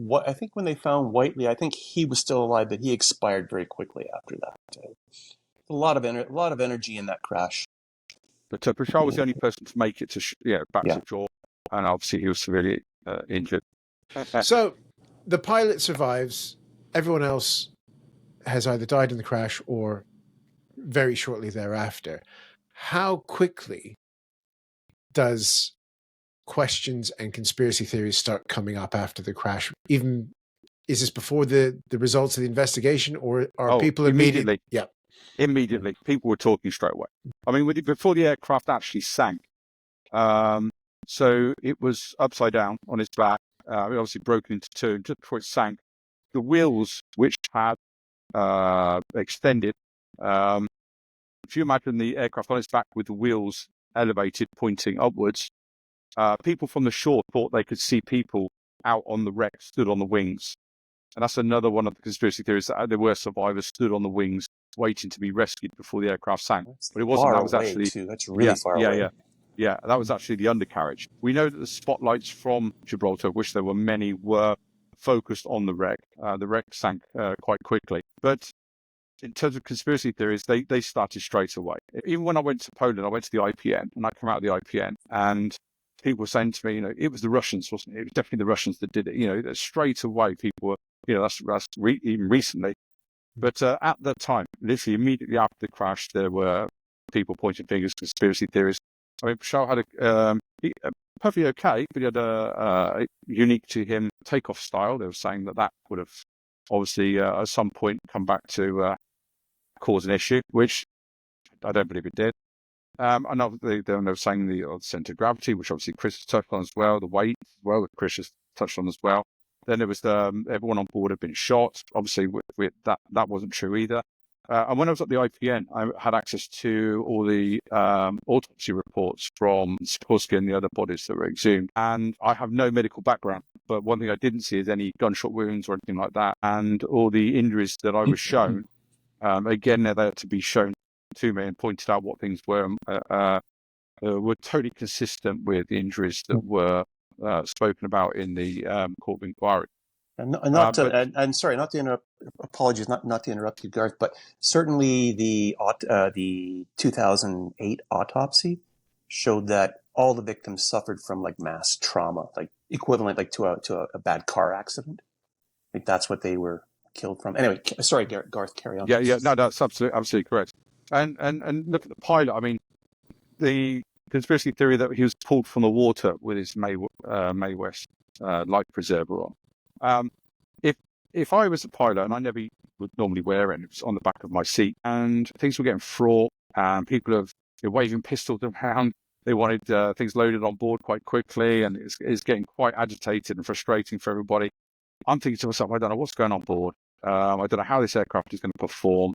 when they found Whiteley, I think he was still alive, but he expired very quickly after that. A lot of energy in that crash. But Prashal was the only person to make it to back to shore, and obviously he was severely injured. So the pilot survives. Everyone else has either died in the crash or very shortly thereafter. How quickly does questions and conspiracy theories start coming up after the crash? Even is this before the results of the investigation, or are people immediately? Yeah, immediately. People were talking straight away. I mean, before the aircraft actually sank, so it was upside down on its back. It obviously broken into two, and just before it sank, the wheels, which had extended. If you imagine the aircraft on its back with the wheels elevated, pointing upwards, people from the shore thought they could see people out on the wreck, stood on the wings. And that's another one of the conspiracy theories, that there were survivors stood on the wings waiting to be rescued before the aircraft sank. But it wasn't. That was actually that's really far away. Yeah, that was actually the undercarriage. We know that the spotlights from Gibraltar, which there were many, were focused on the wreck. The wreck sank quite quickly. But in terms of conspiracy theories, they started straight away. Even when I went to Poland, I went to the IPN, and I came out of the IPN, and people were saying to me, it was the Russians, wasn't it? It was definitely the Russians that did it. Straight away, people were, even recently. But at that time, literally immediately after the crash, there were people pointing fingers, conspiracy theories. I mean, Prashal had perfectly okay, but he had a unique to him takeoff style. They were saying that would have obviously at some point come back to cause an issue, which I don't believe it did. And obviously they were saying the centre of gravity, which obviously Chris has touched on as well, the weight as well, that Chris has touched on as well. Then there was everyone on board had been shot. Obviously, that wasn't true either. And when I was at the IPN, I had access to all the autopsy reports from Sikorsky and the other bodies that were exhumed. And I have no medical background, but one thing I didn't see is any gunshot wounds or anything like that. And all the injuries that I was shown, again, they're there to be shown to me and pointed out what things were. were totally consistent with the injuries that were spoken about in the court of inquiry. And sorry, not to interrupt. Apologies, not to interrupt you, Garth. But certainly the 2008 autopsy showed that all the victims suffered from like mass trauma, like equivalent like to a bad car accident. I think that's what they were killed from. Anyway, sorry, Garth, carry on. Yeah, no, that's absolutely correct. And look at the pilot. I mean, the conspiracy theory that he was pulled from the water with his Mae West life preserver on. If I was a pilot, and I never would normally wear it, it was on the back of my seat, and things were getting fraught, and people were waving pistols around. They wanted things loaded on board quite quickly, and it's getting quite agitated and frustrating for everybody. I'm thinking to myself, I don't know what's going on board. I don't know how this aircraft is going to perform.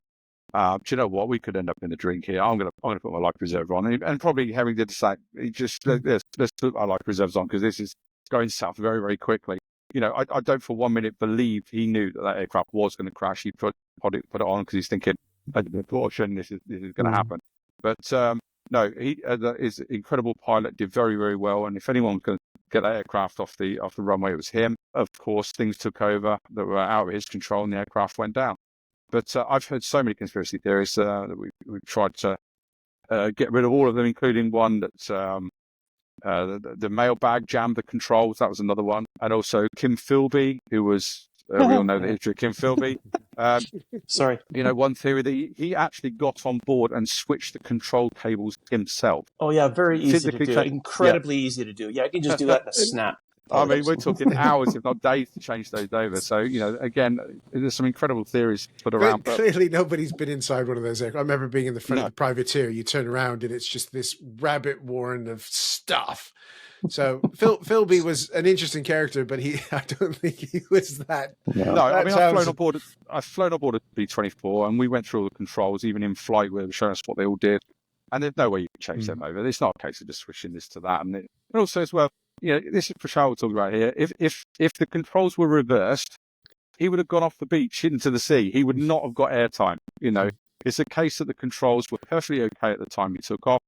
Do you know what? We could end up in the drink here. I'm going to put my life preserver on, and probably Herring did the same. He just let's put our life preservers on because this is going south very, very quickly. You know, I don't for 1 minute believe he knew that aircraft was going to crash. He put it on because he's thinking, "Caution, this is going to happen." But no, he is an incredible pilot. Did very, very well. And if anyone's going to get that aircraft off the runway, it was him. Of course, things took over that were out of his control, and the aircraft went down. But I've heard so many conspiracy theories that we've tried to get rid of all of them, including one that the mailbag jammed the controls. That was another one. And also Kim Philby, who was, we all know the history of Kim Philby. Sorry. You know, one theory that he actually got on board and switched the control cables himself. Oh, yeah, very easy to do. Incredibly easy to do. Yeah, I can just do that in a snap. I mean, we're talking hours, if not days, to change those over. So, you know, again, there's some incredible theories put around. But clearly, nobody's been inside one of those aircraft. I remember being in the front of the privateer. You turn around and it's just this rabbit warren of stuff. So Philby was an interesting character, but I don't think he was that. No, I mean, I've flown aboard a B-24, and we went through all the controls, even in flight, where they were showing us what they all did. And there's no way you can change them over. It's not a case of just switching this to that. And also, as well, you know, this is Prashal we're talking about here. If the controls were reversed, he would have gone off the beach into the sea. He would not have got airtime. You know, it's a case that the controls were perfectly okay at the time he took off,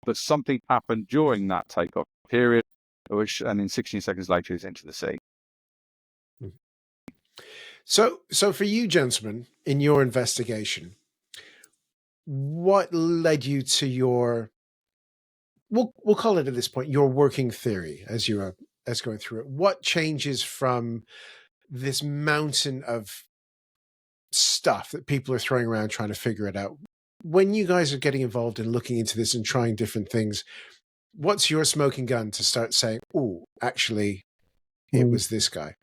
but something happened during that takeoff period, and then 16 seconds later he's into the sea. So for you, gentlemen, in your investigation, what led you to your, we'll call it at this point, your working theory as going through it? What changes from this mountain of stuff that people are throwing around trying to figure it out? When you guys are getting involved in looking into this and trying different things, what's your smoking gun to start saying, oh, actually, it was this guy?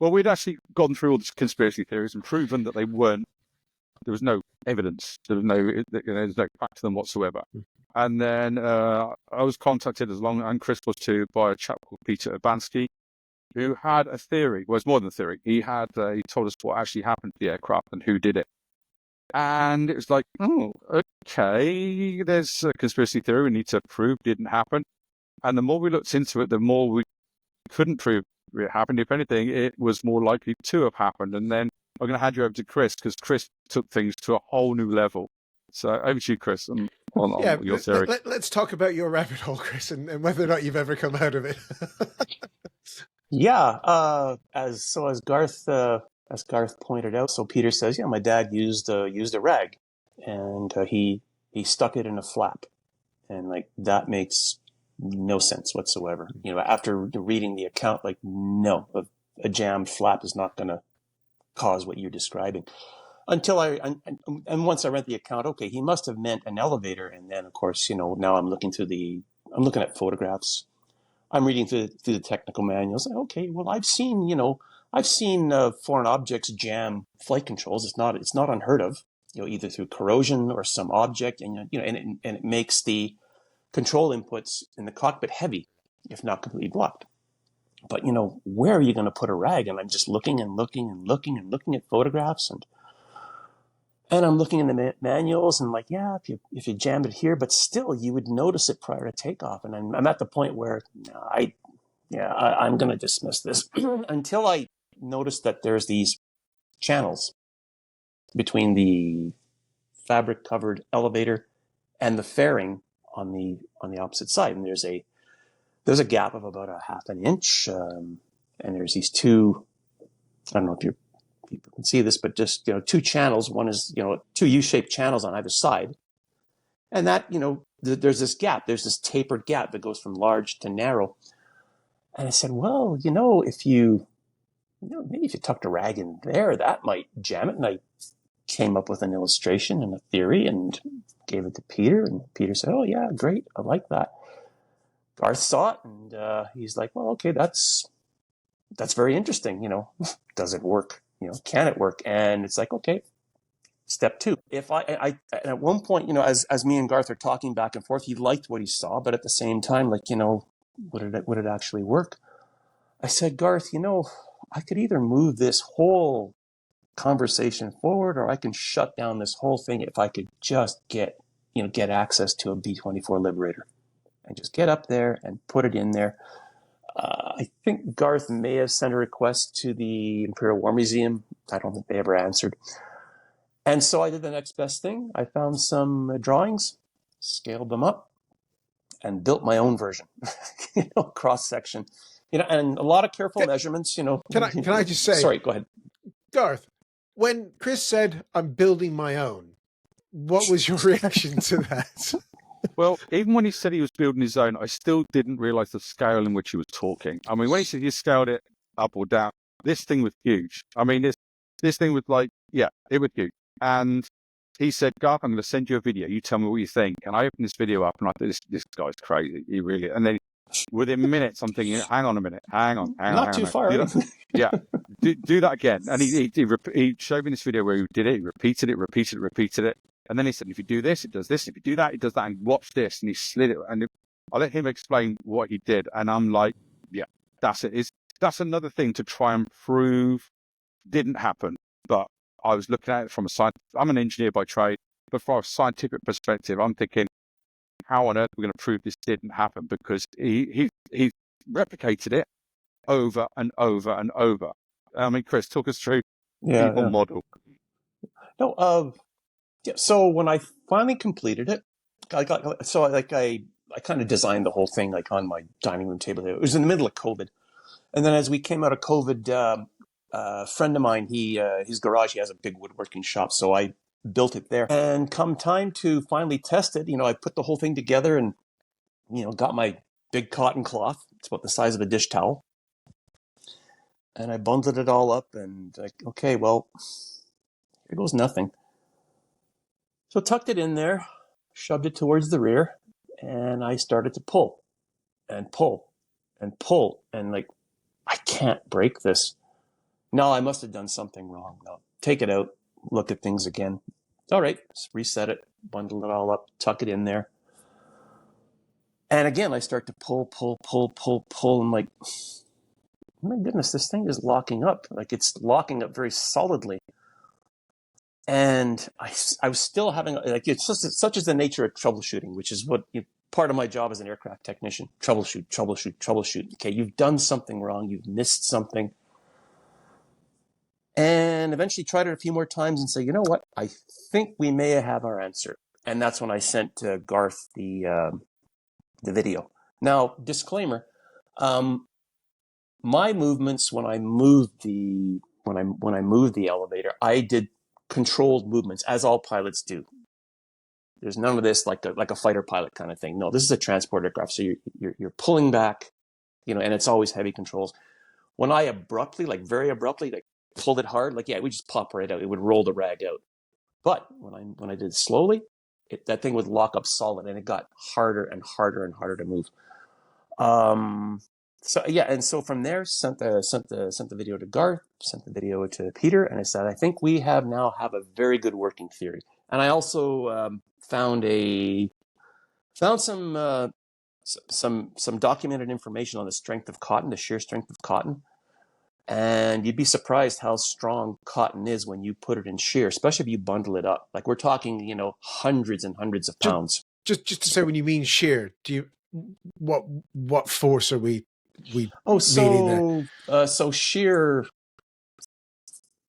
Well, we'd actually gone through all the conspiracy theories and proven that they weren't. There was no evidence. There was there's no fact to them whatsoever. And then I was contacted and Chris was too, by a chap called Peter Urbanski, who had a theory. Well, it's more than a theory. He told us what actually happened to the aircraft and who did it. And it was like, oh, okay, there's a conspiracy theory we need to prove didn't happen. And the more we looked into it, the more we couldn't prove it happened. If anything, it was more likely to have happened. And then I'm going to hand you over to Chris, because Chris took things to a whole new level. So over to you, Chris, on your theory. Let's talk about your rabbit hole, Chris, and whether or not you've ever come out of it. Yeah, as Garth pointed out, so Peter says, yeah, my dad used a rag, and he stuck it in a flap, and like that makes no sense whatsoever. You know, after reading the account, like no, a jammed flap is not going to cause what you're describing. Until and once I read the account, okay, he must have meant an elevator, and then of course, you know, now I'm looking at photographs. I'm reading through the technical manuals. Okay, well, I've seen foreign objects jam flight controls. It's not unheard of. You know, either through corrosion or some object, and and it makes the control inputs in the cockpit heavy, if not completely blocked. But you know, where are you going to put a rag? And I'm just looking at photographs, and I'm looking in the manuals, and like, yeah, if you jam it here, but still you would notice it prior to takeoff. And I'm at the point where I'm going to dismiss this until I notice that there's these channels between the fabric covered elevator and the fairing on the opposite side, and there's a gap of about a half an inch, and there's these two. I don't know if people can see this, but just two channels. One is two U-shaped channels on either side, and that there's this gap. There's this tapered gap that goes from large to narrow. And I said, well, if you maybe if you tucked a rag in there, that might jam it. And I came up with an illustration and a theory and gave it to Peter. And Peter said, oh, yeah, great. I like that. Garth saw it, and he's like, well, okay, that's very interesting. Does it work? Can it work? And it's like, okay, step two. If I at one point, as me and Garth are talking back and forth, he liked what he saw, but at the same time, like, would it actually work? I said, Garth, I could either move this whole conversation forward, or I can shut down this whole thing if I could just get access to a B-24 Liberator and just get up there and put it in there. I think Garth may have sent a request to the Imperial War Museum. I don't think they ever answered. And so I did the next best thing. I found some drawings, scaled them up, and built my own version, cross section, and a lot of careful measurements, Can I just say? Sorry, go ahead. Garth, when Chris said, I'm building my own, what was your reaction to that? Well, even when he said he was building his own, I still didn't realize the scale in which he was talking. I mean, when he said he scaled it up or down, this thing was huge. I mean, this thing was it was huge. And he said, Garth, I'm going to send you a video. You tell me what you think. And I opened this video up and I thought, this guy's crazy. He really, and then within minutes, I'm thinking, hang on a minute, hang on. Not too far. Do that again. And he showed me this video where he did it. He repeated it. And then he said, if you do this, it does this. If you do that, it does that. And watch this. And he slid it. And I let him explain what he did. And I'm like, yeah, that's it. That's another thing to try and prove didn't happen. But I was looking at it from I'm an engineer by trade, but from a scientific perspective, I'm thinking, how on earth are we going to prove this didn't happen? Because he replicated it over and over and over. I mean, Chris, talk us through the model. No, so when I finally completed it, I kind of designed the whole thing like on my dining room table. It was in the middle of COVID, and then as we came out of COVID, a friend of mine, his garage, he has a big woodworking shop, so I built it there. And come time to finally test it, I put the whole thing together and got my big cotton cloth. It's about the size of a dish towel, and I bundled it all up. And like, okay, well, here goes nothing. So tucked it in there, shoved it towards the rear, and I started to pull and pull and pull. And like, I can't break this. No, I must have done something wrong. No, take it out, look at things again. All right, just reset it, bundle it all up, tuck it in there. And again, I start to pull. I'm like, my goodness, this thing is locking up. Like, it's locking up very solidly. And I was still having, like, it's just such as the nature of troubleshooting, which is what part of my job as an aircraft technician. Troubleshoot. Okay, you've done something wrong. You've missed something. And eventually tried it a few more times and say, you know what? I think we may have our answer. And that's when I sent Garth the video. Now, disclaimer, my movements when I moved the elevator, I did controlled movements, as all pilots do. There's none of this like a fighter pilot kind of thing. No, this is a transport aircraft, so you're pulling back, and it's always heavy controls. When I very abruptly, pulled it hard, it would just pop right out. It would roll the rag out. But when I did it slowly, that thing would lock up solid, and it got harder and harder and harder to move. So from there, sent the video to Garth, sent the video to Peter, and I said, I think we now have a very good working theory. And I also found some documented information on the strength of cotton, the shear strength of cotton. And you'd be surprised how strong cotton is when you put it in shear, especially if you bundle it up. Like, we're talking, hundreds and hundreds of pounds. Just to say, when you mean shear, what force are we meaning there? So shear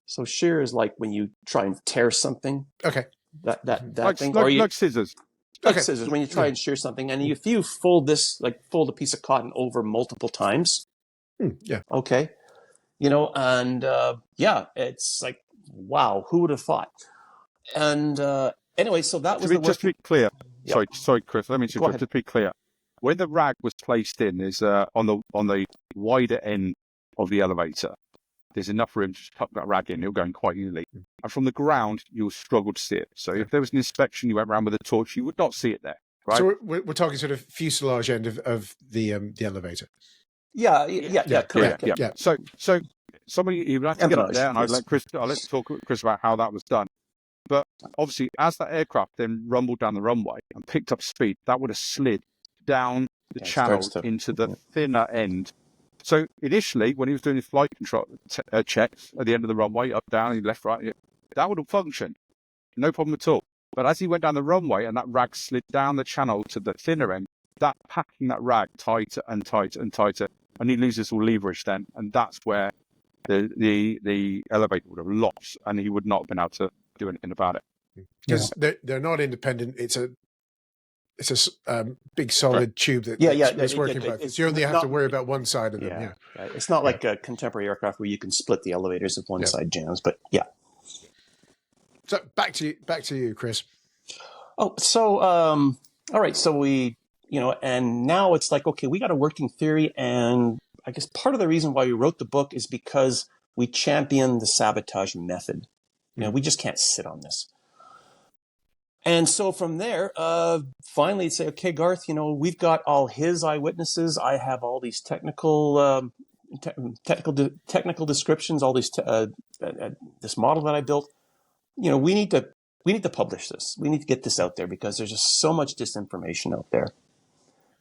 is like when you try and tear something. Okay. That like, thing. Like scissors. like scissors, when you try and shear something, and if you fold a piece of cotton over multiple times, okay, and it's like, wow, who would have thought? And anyway, so that was just to be clear. Yep. Sorry, Chris. Let me just to be clear. When the rag was placed in, is on the wider end of the elevator. There's enough room to just tuck that rag in. It'll go in quite easily. And from the ground, you'll struggle to see it. So if there was an inspection, you went around with a torch, you would not see it there. Right? So we're talking sort of fuselage end of the elevator. Yeah, correct. Yeah. So somebody, you would have to get up there, and I'll let talk to Chris about how that was done. But obviously, as that aircraft then rumbled down the runway and picked up speed, that would have slid down the channel into the thinner end. So initially, when he was doing his flight control checks at the end of the runway, up, down, left, right, that would have functioned. No problem at all. But as he went down the runway and that rag slid down the channel to the thinner end, that packing that rag tighter and tighter and tighter, and he loses all leverage then. And that's where the elevator would have lost, and he would not have been able to do anything about it. Because they're not independent. It's a big solid tube that that's working both. So you only have to worry about one side of them. Yeah. It's not like a contemporary aircraft where you can split the elevators if one side jams, but So back to you, Chris. Oh, so all right. So we, and now it's like, okay, we got a working theory, and I guess part of the reason why we wrote the book is because we champion the sabotage method. We just can't sit on this. And so from there, finally say, okay, Garth, we've got all his eyewitnesses. I have all these technical descriptions, all these this model that I built. We need to publish this. We need to get this out there because there's just so much disinformation out there.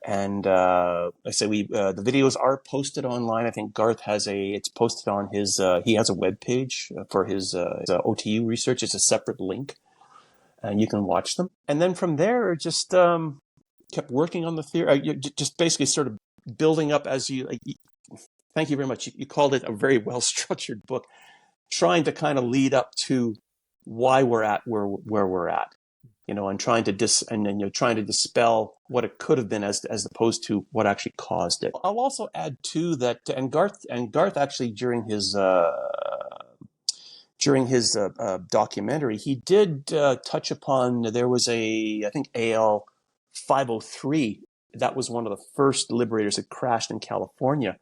And I say the videos are posted online. I think Garth it's posted on his. He has a web page for his OTU research. It's a separate link. And you can watch them. And then from there, just kept working on the theory, just basically sort of building up as you, thank you very much. You called it a very well-structured book, trying to kind of lead up to why we're at where we're at, and trying to trying to dispel what it could have been as opposed to what actually caused it. I'll also add too that, and Garth actually during his documentary, he did touch upon, there was I think AL523, that was one of the first Liberators that crashed in California,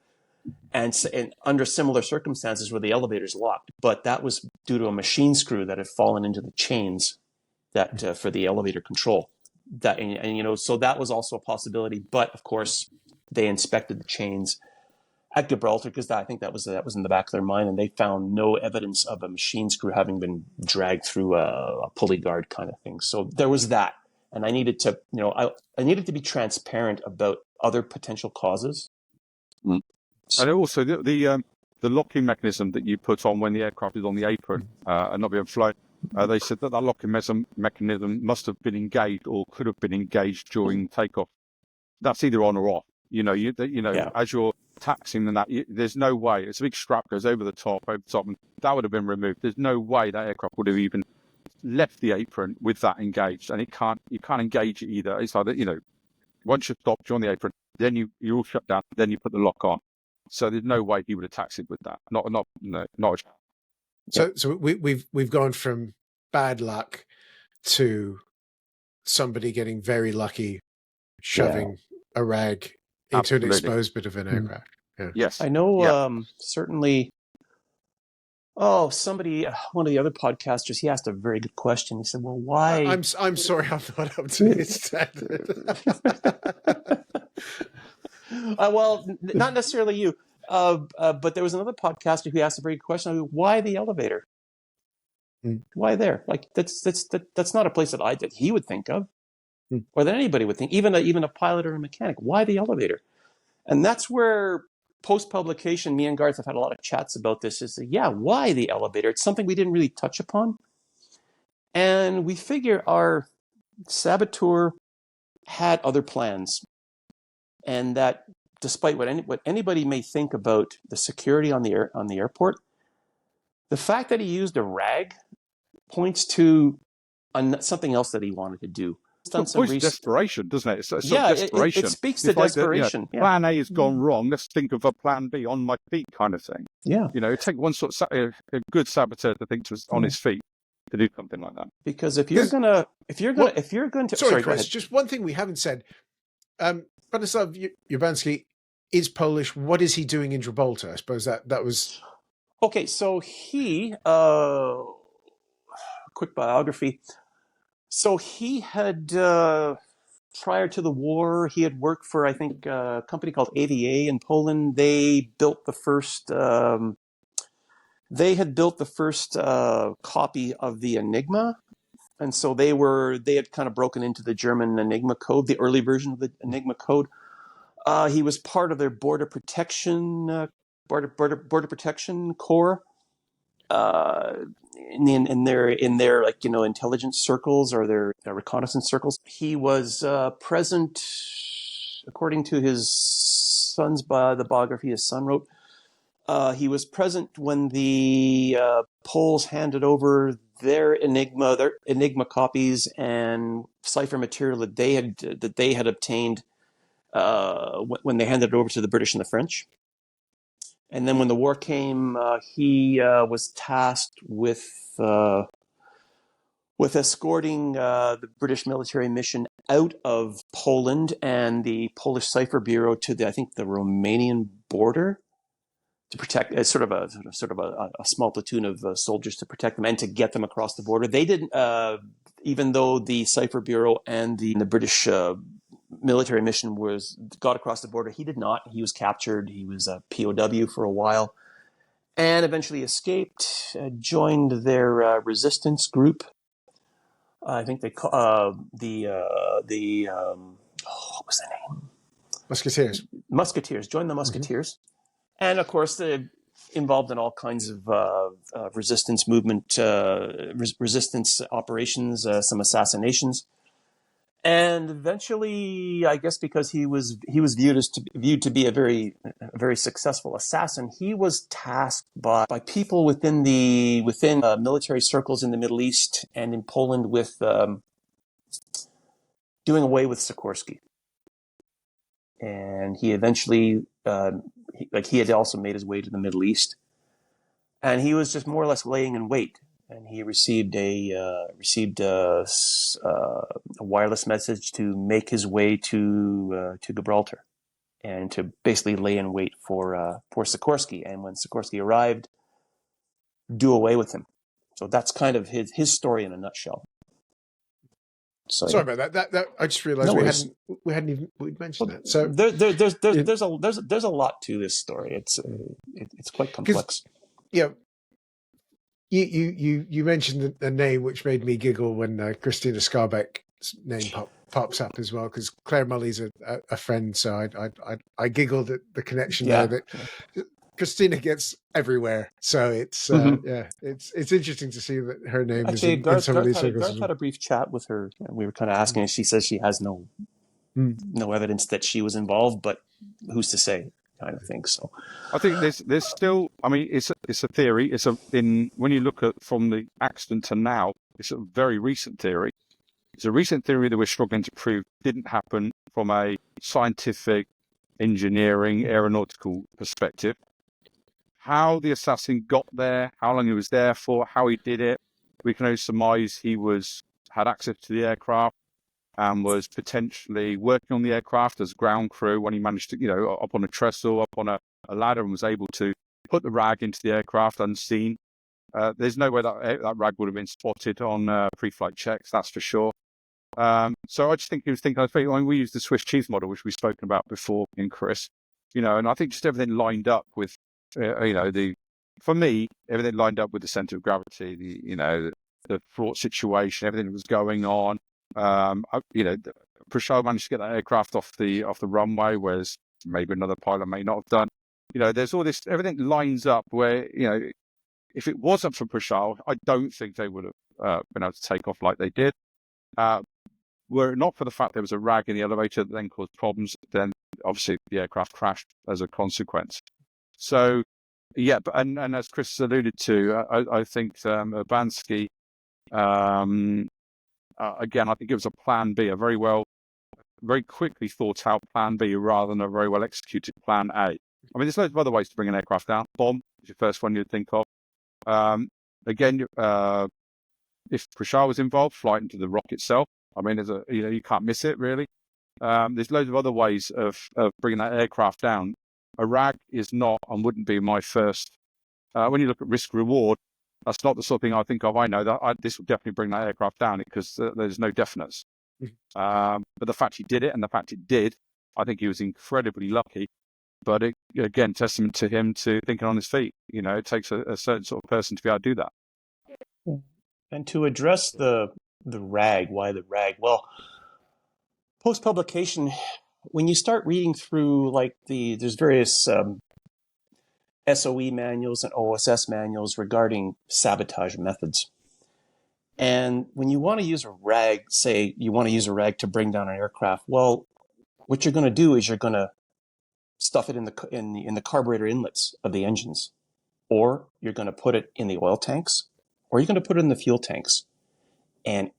and under similar circumstances where the elevator's locked, but that was due to a machine screw that had fallen into the chains that for the elevator control. So that was also a possibility, but of course they inspected the chains at Gibraltar, because I think that was in the back of their mind, and they found no evidence of a machine screw having been dragged through a pulley guard kind of thing. So there was that, and I needed to, I needed to be transparent about other potential causes. And also the locking mechanism that you put on when the aircraft is on the apron and not being flown. They said that locking mechanism must have been engaged or could have been engaged during takeoff. That's either on or off. As you're taxing and that, there's no way. It's a big strap goes over the top, and that would have been removed. There's no way that aircraft would have even left the apron with that engaged, and you can't engage it either. It's like that, once you're stopped, you're on the apron, then you all shut down, then you put the lock on. So there's no way he would have taxied with that. Not a chance. So we've gone from bad luck to somebody getting very lucky, shoving a rag into an exposed bit of an aircraft. Yes, I know. Certainly. Oh, somebody, one of the other podcasters, he asked a very good question. He said, "Well, why?" I'm sorry, I'm not up to his standard. Well, not necessarily you, but there was another podcaster who asked a very good question. Why the elevator? Why there? Like that's not a place that he would think of, or that anybody would think, even a pilot or a mechanic. Why the elevator? And that's where post-publication, me and Garth have had a lot of chats about this. Why the elevator? It's something we didn't really touch upon, and we figure our saboteur had other plans, and that despite what anybody may think about the security on the airport, the fact that he used a rag points to something else that he wanted to do. done some research. Desperation, doesn't it? It's sort Yeah, of desperation. it speaks to desperation. Yeah. Plan A has gone wrong. Let's think of a plan B on my feet, kind of thing. Yeah. Take one sort of a good saboteur to think was on his feet to do something like that. Because if you're going to, sorry, Chris, just one thing we haven't said. Wladyslaw Sikorski is Polish. What is he doing in Gibraltar? I suppose that was. Okay, so he, quick biography. So he had, prior to the war, he had worked for, I think, a company called Aviation in Poland. They built the first, copy of the Enigma. And so they had kind of broken into the German Enigma code, the early version of the Enigma code. He was part of their border protection corps. In their like intelligence circles or their reconnaissance circles. He was present, according to his son's the biography his son wrote. He was present when the Poles handed over their Enigma copies and cipher material that they had obtained when they handed it over to the British and the French. And then when the war came, he was tasked with escorting the British military mission out of Poland and the Polish Cipher Bureau to the Romanian border to protect, sort of a small platoon of soldiers to protect them and to get them across the border. They didn't, even though the Cipher Bureau and the British military mission got across the border. He did not. He was captured. He was a POW for a while, and eventually escaped. Joined their resistance group. I think they call what was the name? Musketeers. Musketeers. Joined the Musketeers, and of course they involved in all kinds of resistance movement, resistance operations, some assassinations. And eventually, I guess because he was viewed to be a very successful assassin, he was tasked by people within military circles in the Middle East and in Poland with doing away with Sikorsky. And he eventually, he had also made his way to the Middle East, and he was just more or less laying in wait. And he received a wireless message to make his way to Gibraltar, and to basically lay in wait for Sikorsky. And when Sikorsky arrived, do away with him. So that's kind of his story in a nutshell. So, sorry about that. I just realised we hadn't even mentioned that. So there's a lot to this story. It's quite complex. Yeah. You mentioned the name, which made me giggle when Christina Scarbeck's name pops up as well, because Claire Mully's a friend, so I giggled at the connection there. That Christina gets everywhere, so it's it's interesting to see that her name is in some of these circles. Garth had a brief chat with her, and we were kind of asking, and she says she has no evidence that she was involved, but who's to say? Kind of thing. So I think there's still, I mean, it's a theory. When you look at from the accident to now, it's a very recent theory. It's a recent theory that we're struggling to prove didn't happen from a scientific, engineering, aeronautical perspective. How the assassin got there, how long he was there for, how he did it, we can only surmise he had access to the aircraft and was potentially working on the aircraft as ground crew when he managed to, up on a trestle, up on a ladder, and was able to put the rag into the aircraft unseen. There's no way that rag would have been spotted on pre-flight checks, that's for sure. So I just think he was thinking, we used the Swiss cheese model, which we've spoken about before in Chris, and I think just everything lined up with, for me, everything lined up with the center of gravity, the fraught situation, everything that was going on. Prashal managed to get that aircraft off the runway, whereas maybe another pilot may not have done. There's all this, everything lines up where, if it wasn't for Prashal, I don't think they would have been able to take off like they did. Were it not for the fact there was a rag in the elevator that then caused problems, then obviously the aircraft crashed as a consequence. So, and as Chris alluded to, I think Urbanski, again, I think it was a plan B, a very quickly thought out plan B rather than a very well executed plan A. I mean, there's loads of other ways to bring an aircraft down. Bomb is your first one you'd think of. Again, if Prashal was involved, flight into the rock itself. I mean, you can't miss it really. There's loads of other ways of bringing that aircraft down. A RAG is not and wouldn't be my first. When you look at risk reward, that's not the sort of thing I think of. I know that this will definitely bring that aircraft down because there's no definites. But the fact he did it and the fact it did, I think he was incredibly lucky. But again, testament to him to thinking on his feet. It takes a certain sort of person to be able to do that. And to address the RAG, why the RAG? Well, post-publication, when you start reading through there's various SOE manuals and OSS manuals regarding sabotage methods. And when you want to use a RAG, say you want to use a RAG to bring down an aircraft, well, what you're going to do is you're going to stuff it in the carburetor inlets of the engines, or you're going to put it in the oil tanks, or you're going to put it in the fuel tanks. And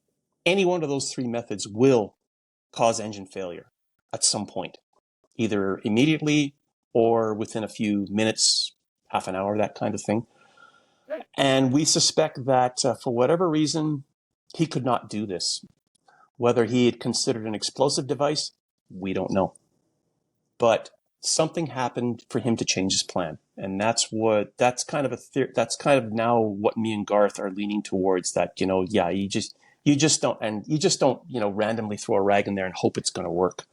any one of those three methods will cause engine failure at some point, either immediately or within a few minutes, half an hour, that kind of thing. And we suspect that for whatever reason, he could not do this. Whether he had considered an explosive device, we don't know. But something happened for him to change his plan. And that's kind of now what me and Garth are leaning towards, that, you just don't randomly throw a RAG in there and hope it's going to work.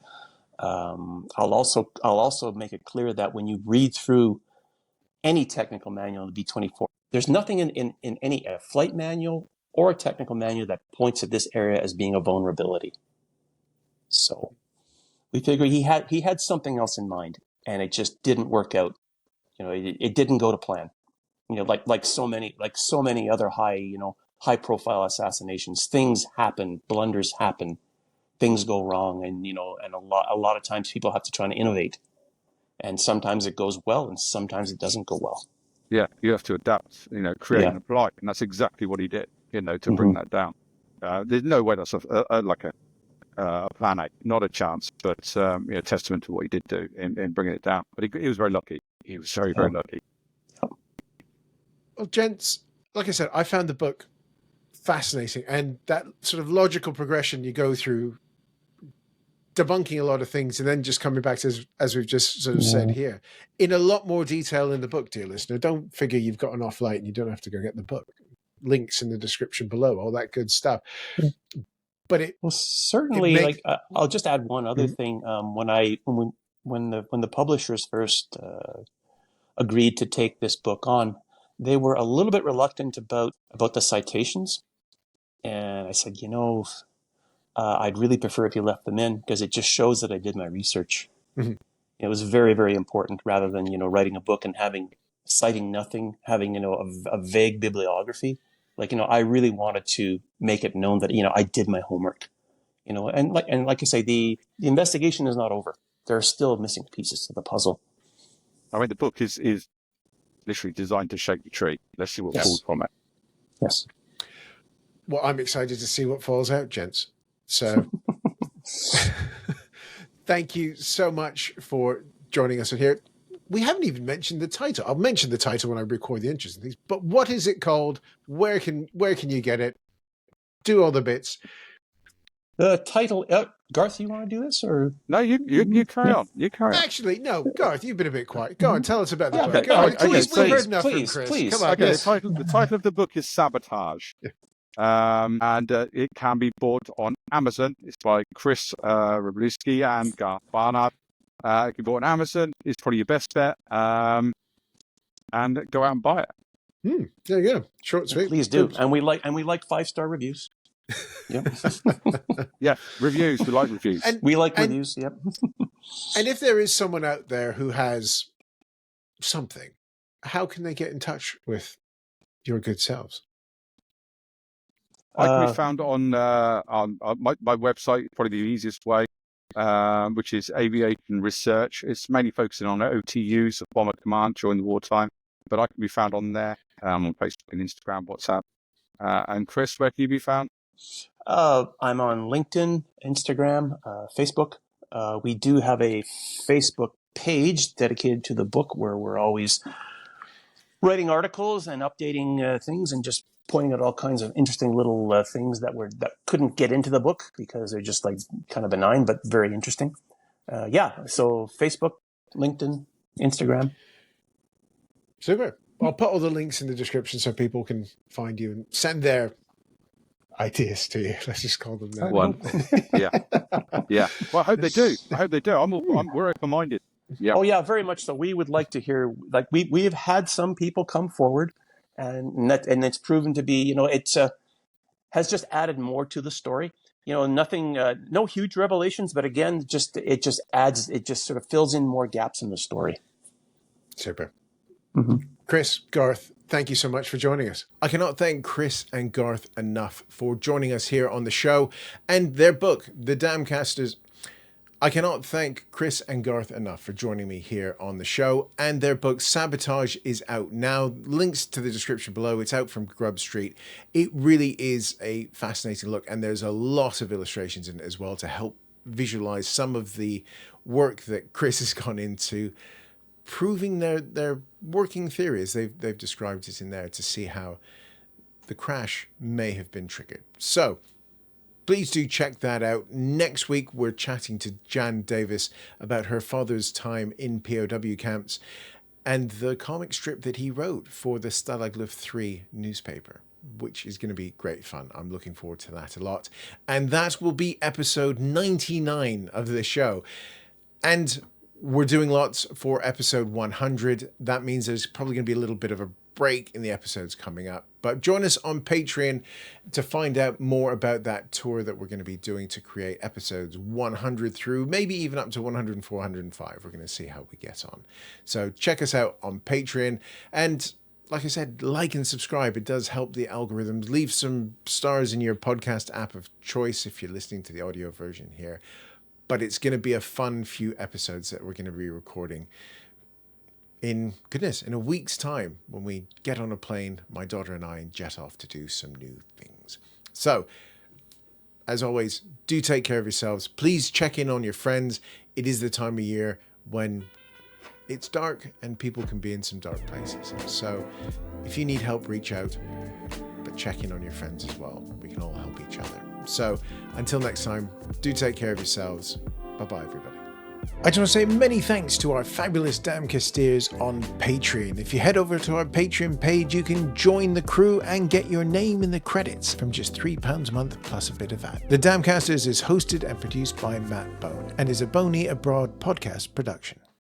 I'll also make it clear that when you read through any technical manual in the B-24, there's nothing in any flight manual or a technical manual that points at this area as being a vulnerability. So we figure he had something else in mind, and it just didn't work out. It didn't go to plan. Like so many other high profile assassinations, things happen, blunders happen, things go wrong, and and a lot of times people have to try and innovate, and sometimes it goes well, and sometimes it doesn't go well. Yeah, you have to adapt, create and apply, and that's exactly what he did, to bring that down. There's no way that's like a plan A, not a chance, but testament to what he did do in bringing it down. But he was very lucky. He was very, very lucky. Well, gents, like I said, I found the book fascinating, and that sort of logical progression you go through, debunking a lot of things and then just coming back to, as we've just sort of said here, in a lot more detail in the book, dear listener. Don't figure you've got an off light and you don't have to go get the book. Links in the description below, all that good stuff. But certainly, I'll just add one other thing. When the publishers first agreed to take this book on, they were a little bit reluctant about the citations, and I said, I'd really prefer if you left them in, because it just shows that I did my research. Mm-hmm. It was very, very important, rather than writing a book and citing nothing, having a vague bibliography. I really wanted to make it known that I did my homework. And like I say, the investigation is not over. There are still missing pieces to the puzzle. I mean, the book is literally designed to shake the tree. Let's see what falls from it. Yes. Well, I'm excited to see what falls out, gents. So thank you so much for joining us here. We haven't even mentioned the title. I'll mention the title when I record the interesting things, but what is it called? Where can you get it? Do all the bits. The title, Garth, you want to do this, or no? You carry on. You carry on. Actually, no, Garth, you've been a bit quiet. Go on, tell us about the book. Okay. Go on, Please, we've heard enough from Chris. Please. Come on. Okay, the title of the book is Sabotage. And it can be bought on Amazon. It's by Chris Wroblewski and Garth Barnard. It can be bought on Amazon. It's probably your best bet. And go out and buy it. There you go. Short and sweet. Please do. And we like 5-star reviews. Yep. Yeah, reviews. We like reviews. We like reviews. Yep. And if there is someone out there who has something, how can they get in touch with your good selves? I can be found on my website, probably the easiest way, which is Aviation Research. It's mainly focusing on OTUs, Bomber Command during the wartime, but I can be found on there, on Facebook and Instagram, WhatsApp. And Chris, where can you be found? I'm on LinkedIn, Instagram, Facebook. We do have a Facebook page dedicated to the book where we're always writing articles and updating things and just pointing out all kinds of interesting little things that couldn't get into the book because they're just like kind of benign but very interesting. So Facebook, LinkedIn, Instagram. Super. I'll put all the links in the description so people can find you and send their ideas to you. Let's just call them that. One. Yeah. Well, I hope they do. We're open-minded. Yeah. Oh yeah, very much so. We would like to hear, like we've had some people come forward and it's proven to be, it has just added more to the story. Nothing, no huge revelations, but again, it just sort of fills in more gaps in the story. Super. Mm-hmm. Chris, Garth, thank you so much for joining us. I cannot thank Chris and Garth enough for joining us here on the show and their book, The Damcasters. I cannot thank Chris and Garth enough for joining me here on the show, and their book Sabotage is out now. Links to the description below. It's out from Grub Street. It really is a fascinating look, and there's a lot of illustrations in it as well to help visualize some of the work that Chris has gone into proving their working theories. They've described it in there to see how the crash may have been triggered. So please do check that out. Next week, we're chatting to Jan Davis about her father's time in POW camps and the comic strip that he wrote for the Stalag Luft 3 newspaper, which is going to be great fun. I'm looking forward to that a lot. And that will be episode 99 of the show. And we're doing lots for episode 100. That means there's probably going to be a little bit of a break in the episodes coming up. But join us on Patreon to find out more about that tour that we're going to be doing to create episodes 100 through maybe even up to 104, 105. We're going to see how we get on. So check us out on Patreon. And like I said, like and subscribe. It does help the algorithms. Leave some stars in your podcast app of choice if you're listening to the audio version here. But it's going to be a fun few episodes that we're going to be recording in a week's time when we get on a plane, my daughter and I, jet off to do some new things. So, as always, do take care of yourselves. Please check in on your friends. It is the time of year when it's dark and people can be in some dark places. So, if you need help, reach out, but check in on your friends as well. We can all help each other. So, until next time, do take care of yourselves. Bye-bye, everybody. I just want to say many thanks to our fabulous Damcasters on Patreon. If you head over to our Patreon page, you can join the crew and get your name in the credits from just £3 a month plus a bit of VAT. The Damcasters is hosted and produced by Matt Bone and is a Boney Abroad podcast production.